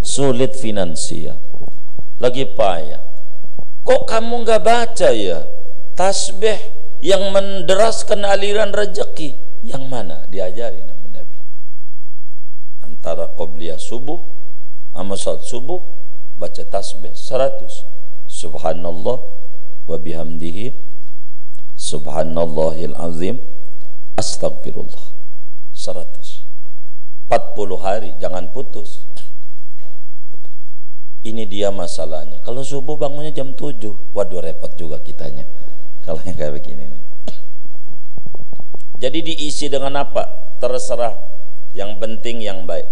sulit finansial, lagi payah. Kok kamu nggak baca ya tasbih yang menderaskan aliran rezeki? Yang mana? Diajarin sama Nabi. Antara qobliyah subuh sama salat subuh baca tasbih 100. Subhanallah wa bihamdihi subhanallahil azim astaghfirullah 100. 40 hari, jangan putus. Ini dia masalahnya. Kalau subuh bangunnya jam 7, waduh repot juga kitanya kalau yang kayak begini nih. Jadi diisi dengan apa? Terserah, yang penting yang baik.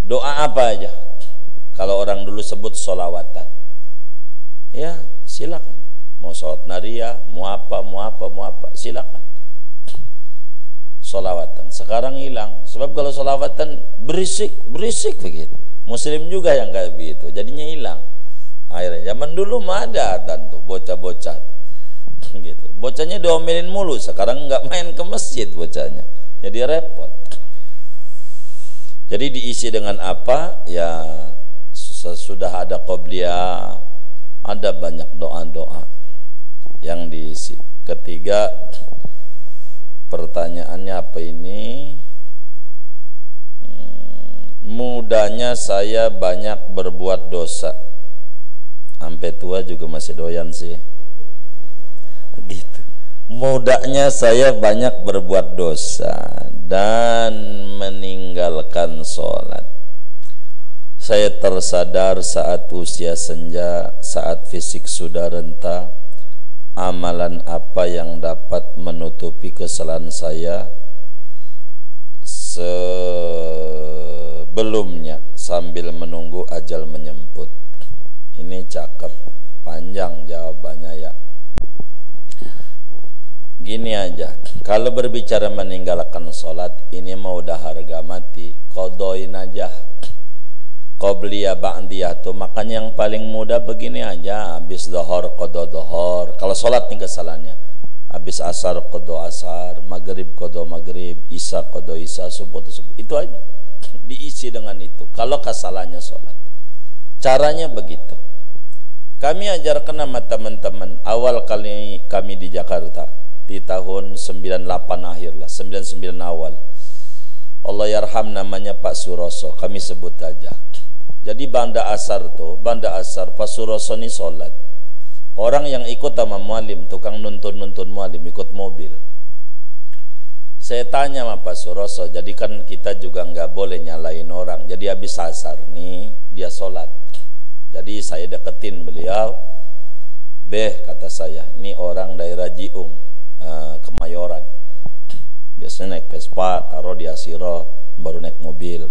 Doa apa aja? Kalau orang dulu sebut sholawatan, ya silakan. Mau sholat nariyah, mau apa, silakan. Sholawatan sekarang hilang, sebab kalau sholawatan berisik begitu. Muslim juga yang kayak begitu, jadinya hilang. Akhirnya zaman dulu mah ada adzan tuh, bocah-bocah gitu. Bocahnya diomelin mulu, sekarang nggak main ke masjid bocahnya, jadi repot. Jadi diisi dengan apa? Ya sesudah ada qobliyah, ada banyak doa-doa yang diisi. Ketiga, pertanyaannya apa ini? Mudanya saya banyak berbuat dosa, sampai tua juga masih doyan sih gitu. Mudanya saya banyak berbuat dosa dan meninggalkan sholat. Saya tersadar saat usia senja, saat fisik sudah renta. Amalan apa yang dapat menutupi kesalahan saya sebelumnya sambil menunggu ajal menyemput? Ini cakep, panjang jawabannya ya. Gini aja, kalau berbicara meninggalkan sholat, ini mau udah harga mati, kodoin aja. Qobliyah ba'diyah tuh, makanya yang paling mudah begini aja, habis dohor kodo dohor. Kalau sholat nih kesalahannya, habis asar kodo asar, maghrib kodo maghrib, isya kodo isya, subuh to subuh, itu aja. Diisi dengan itu. Kalau kesalahannya sholat, caranya begitu. Kami ajarkan sama teman-teman awal kali kami di Jakarta di tahun 98 akhir lah, 99 awal. Allah yarham, namanya Pak Suroso, kami sebut aja. Jadi banda asar tuh, banda asar Pak Suroso ini sholat. Orang yang ikut sama mualim, tukang nuntun mualim, ikut mobil. Saya tanya sama Pak Suroso, jadi kan kita juga nggak boleh nyalain orang. Jadi habis asar nih, dia sholat. Jadi saya deketin beliau, "Beh," kata saya, "ini orang daerah Jiung, Kemayoran. Biasanya naik Vespa, taruh di Asiro, baru naik mobil."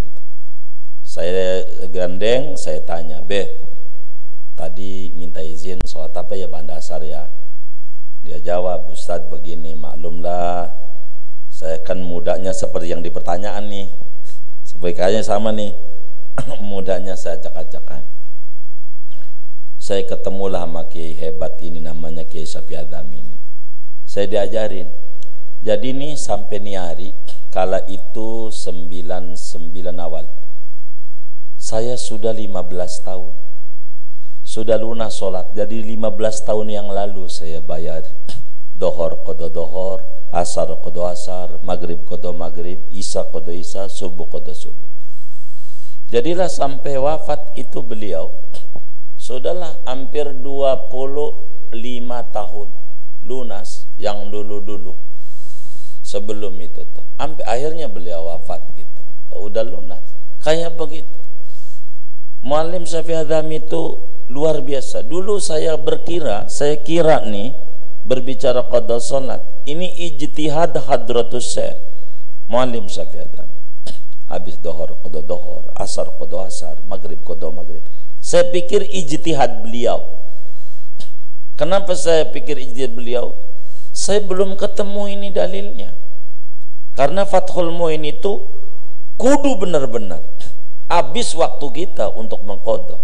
Saya gandeng, saya tanya, "Beh, tadi minta izin sholat apa ya banda asar ya?" Dia jawab, "Ustadz begini, maklumlah, saya kan mudanya seperti yang di pertanyaan nih, sebaiknya sama nih. mudanya saya acak-acakan. Saya ketemulah sama kiai hebat ini, namanya Kiai Syafi'i Adzami ini. Saya diajarin. Jadi nih sampai nih hari, kala itu 99 awal, saya sudah 15 tahun. Sudah lunas sholat. Jadi 15 tahun yang lalu saya bayar dohor kodo dohor, asar kodo asar, maghrib kodo maghrib, isya kodo isya, subuh kodo subuh. Jadilah sampai wafat itu beliau sudahlah hampir 25 tahun lunas yang dulu-dulu sebelum itu tuh. Sampai akhirnya beliau wafat gitu. Udah lunas. Kayak begitu. Muallim Syafi'i Adzami itu luar biasa. Dulu saya kira nih berbicara qada salat, ini ijtihad hadratus Syekh Muallim Syafi'i Adzami. Habis dohor qada dohor, asar qada asar, maghrib qada maghrib. Saya pikir ijtihad beliau. Kenapa saya pikir ijtihad beliau? Saya belum ketemu ini dalilnya. Karena Fathul Muin itu kudu benar-benar habis waktu kita untuk mengqadha.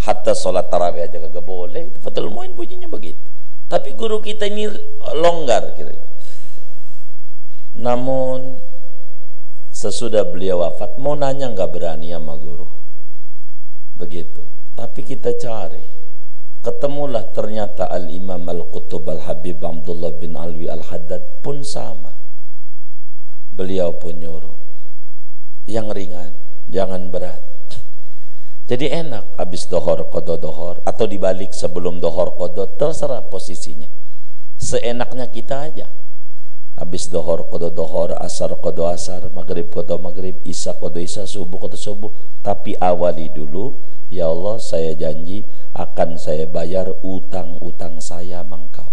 Hatta sholat tarawih aja kagak boleh. Fathul Muin bunyinya begitu. Tapi guru kita ini longgar kira-kira. Namun sesudah beliau wafat, mau nanya nggak berani sama guru. Begitu. Tapi kita cari. Ketemulah ternyata Al-Imam Al-Qutub Al-Habib Abdullah bin Alwi Al-Haddad pun sama. Beliau pun nyuruh yang ringan, jangan berat. Jadi enak habis dohor qada dohor, atau dibalik sebelum dohor qada, terserah posisinya. Seenaknya kita aja. Habis dohor qada dohor, asar qada asar, maghrib qada maghrib, isya qada isya, subuh qada subuh. Tapi awali dulu, ya Allah saya janji akan saya bayar utang-utang saya mengkau.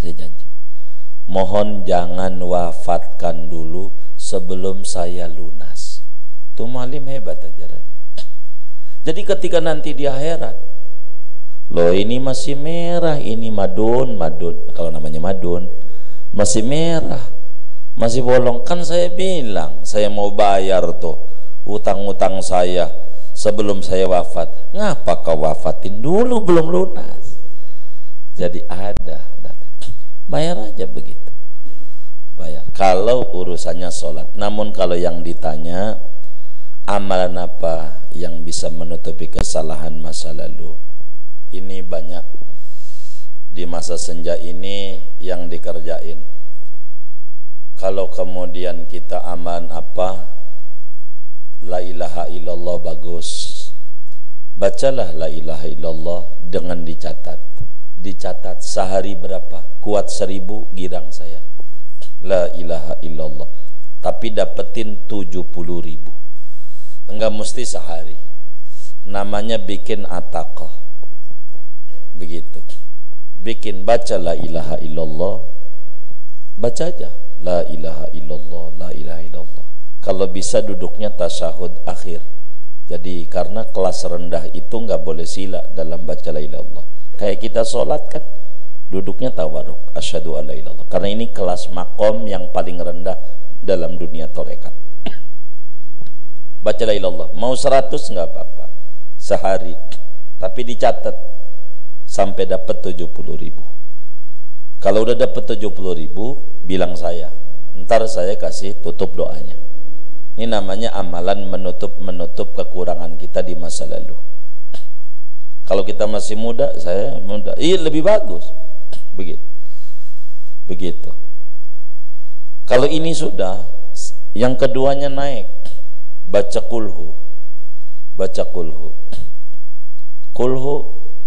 Saya janji. Mohon jangan wafatkan dulu sebelum saya lunas. Itu muallim hebat ajarannya. Jadi ketika nanti di akhirat, loh ini masih merah, ini madun, kalau namanya madun, masih merah, masih bolong. Kan saya bilang, saya mau bayar tuh utang-utang saya sebelum saya wafat. Ngapa kau wafatin dulu belum lunas? Jadi ada, bayar aja begitu. Bayar. Kalau urusannya sholat. Namun kalau yang ditanya, amalan apa yang bisa menutupi kesalahan masa lalu? Ini banyak di masa senja ini yang dikerjain. Kalau kemudian kita aman apa, la ilaha illallah bagus, bacalah la ilaha illallah dengan dicatat sehari berapa, kuat 1000 girang saya la ilaha illallah, tapi dapetin 70.000. Enggak mesti sehari, namanya bikin ataqah. Begitu, bikin, baca la ilaha illallah, baca aja la ilaha illallah, la ilaha illallah. Kalau bisa duduknya tasyahud akhir. Jadi karena kelas rendah itu nggak boleh sila dalam baca la ilaha illallah. Kayak kita sholat kan, duduknya tawarruk, asyhadu alla ilaha illallah. Karena ini kelas makom yang paling rendah dalam dunia tarekat. Baca la ilaha illallah, mau 100 nggak apa-apa sehari, tapi dicatat sampai dapat 70.000. Kalau udah dapat 70.000, bilang saya, ntar saya kasih tutup doanya. Ini namanya amalan menutup kekurangan kita di masa lalu. Kalau kita masih muda, saya muda, iya lebih bagus. Begitu. Kalau ini sudah, yang keduanya naik, baca kulhu. Kulhu,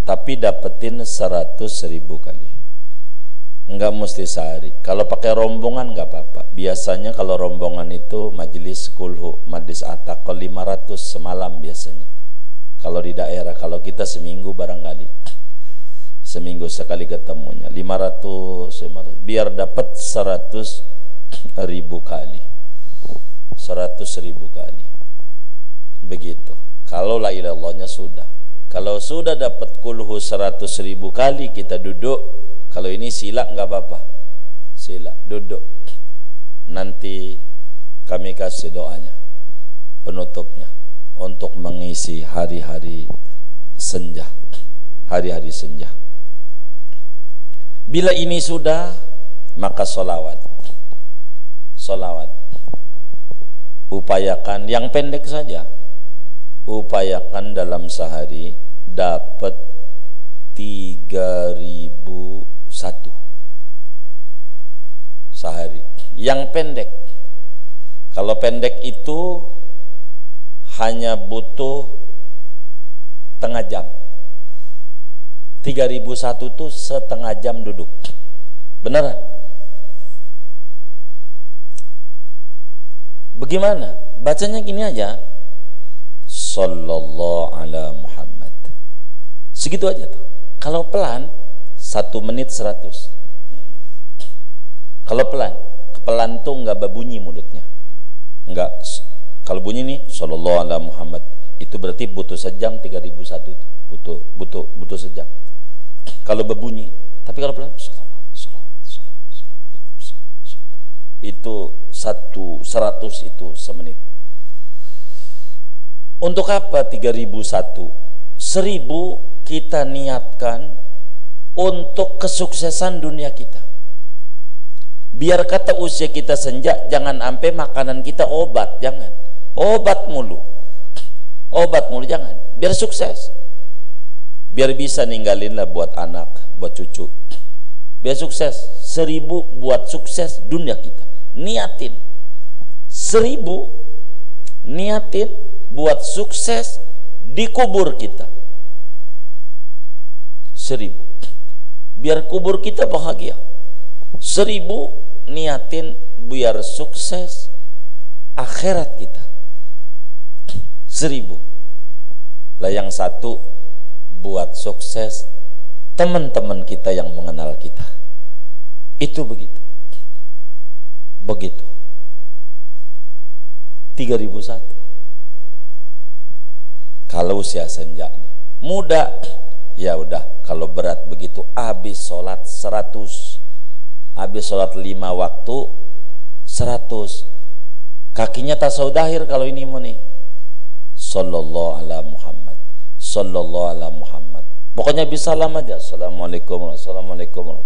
tapi dapetin 100.000 kali. Enggak mesti sehari. Kalau pakai rombongan enggak apa-apa. Biasanya kalau rombongan itu majelis kulhu, majlis ataqah 500 semalam biasanya. Kalau di daerah, kalau kita seminggu barangkali. Seminggu sekali ketemunya 500 biar dapat 100.000 kali. 100.000 kali. Begitu. Kalau la ilaha illallahnya sudah. Kalau sudah dapat kulhu 100.000 kali kita duduk. Kalau ini sila nggak apa-apa, sila duduk. Nanti kami kasih doanya. penutupnya untuk mengisi hari-hari senja, hari-hari senja. Bila ini sudah, maka solawat. Upayakan yang pendek saja. Upayakan dalam sehari dapat 3001 sehari. Yang pendek. Kalau pendek itu hanya butuh setengah jam. 3001 itu setengah jam duduk. Beneran? Bagaimana? Bacanya gini aja. Sallallahu ala Muhammad. Segitu aja tuh. Kalau pelan 1 menit 100. Kalau pelan tuh nggak berbunyi mulutnya. Enggak. Kalau bunyi nih Sallallahu ala Muhammad, itu berarti butuh sejam. 3001 itu butuh sejam. Kalau berbunyi, tapi kalau pelan itu 100 itu semenit. Untuk apa 3001? 1000 kita niatkan untuk kesuksesan dunia kita. Biar kata usia kita senja, jangan sampai makanan kita obat, jangan. Obat mulu jangan. Biar sukses. Biar bisa ninggalin lah buat anak, buat cucu. Biar sukses. 1000 buat sukses dunia kita. Niatin 1000, niatin buat sukses di kubur kita. 1000 biar kubur kita bahagia. 1000 niatin biar sukses akhirat kita. 1000 lah, yang satu buat sukses teman-teman kita yang mengenal kita. Itu begitu 3001. Kalau usia senja nih muda, ya udah. Kalau berat begitu, habis sholat 100, habis sholat 5 waktu 100, kakinya tasawudahir. Kalau ini mau nih Sallallahu ala Muhammad, Sallallahu ala Muhammad, pokoknya bisa salam aja. Assalamualaikum, Assalamualaikum.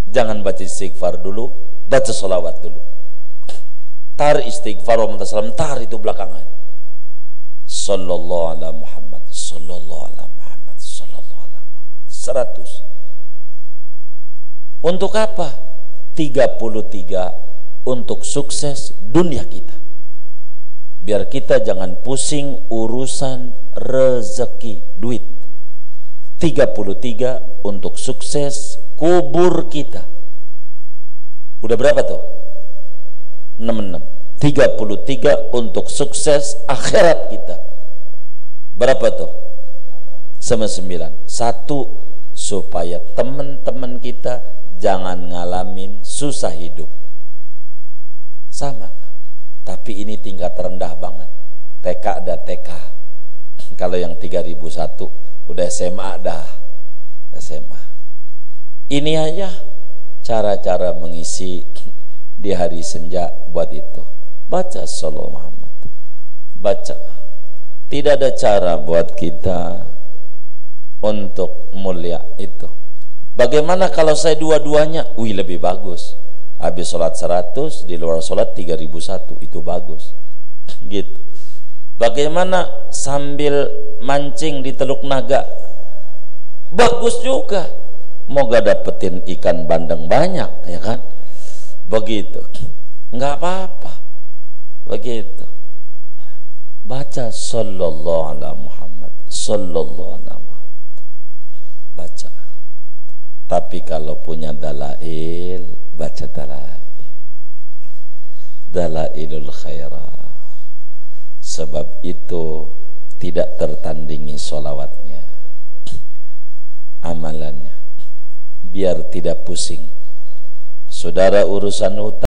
Jangan baca istighfar dulu, baca sholawat dulu. Tar istighfar wa salam, tar itu belakangan. Sallallahu ala Muhammad, Sallallahu ala Muhammad, Sallallahu ala Muhammad. 100. Untuk apa? 33 untuk sukses dunia kita. Biar kita jangan pusing urusan rezeki, duit. 33 untuk sukses kubur kita. Udah berapa tuh? 66. 33 untuk sukses akhirat kita. Berapa tuh? 9. 1 supaya teman-teman kita jangan ngalamin susah hidup. Sama, tapi ini tingkat rendah banget. TK ada TK. Kalau yang 3001 udah SMA dah. SMA. Ini aja cara-cara mengisi di hari senja buat itu. Baca Sallallahu Muhammad. Baca. Tidak ada cara buat kita untuk mulia itu. Bagaimana kalau saya dua-duanya? Wih, lebih bagus. Habis sholat 100, di luar sholat 3001, itu bagus. Gitu. Bagaimana sambil mancing di Teluk Naga? Bagus juga. Moga dapetin ikan bandeng banyak, ya kan? Begitu. Enggak apa-apa. Begitu. Baca Sallallahu ala Muhammad, Sallallahu ala Muhammad. Baca. Tapi kalau punya dalail, baca dalailul khairat. Sebab itu tidak tertandingi sholawatnya, amalannya. Biar tidak pusing. Saudara, urusan utang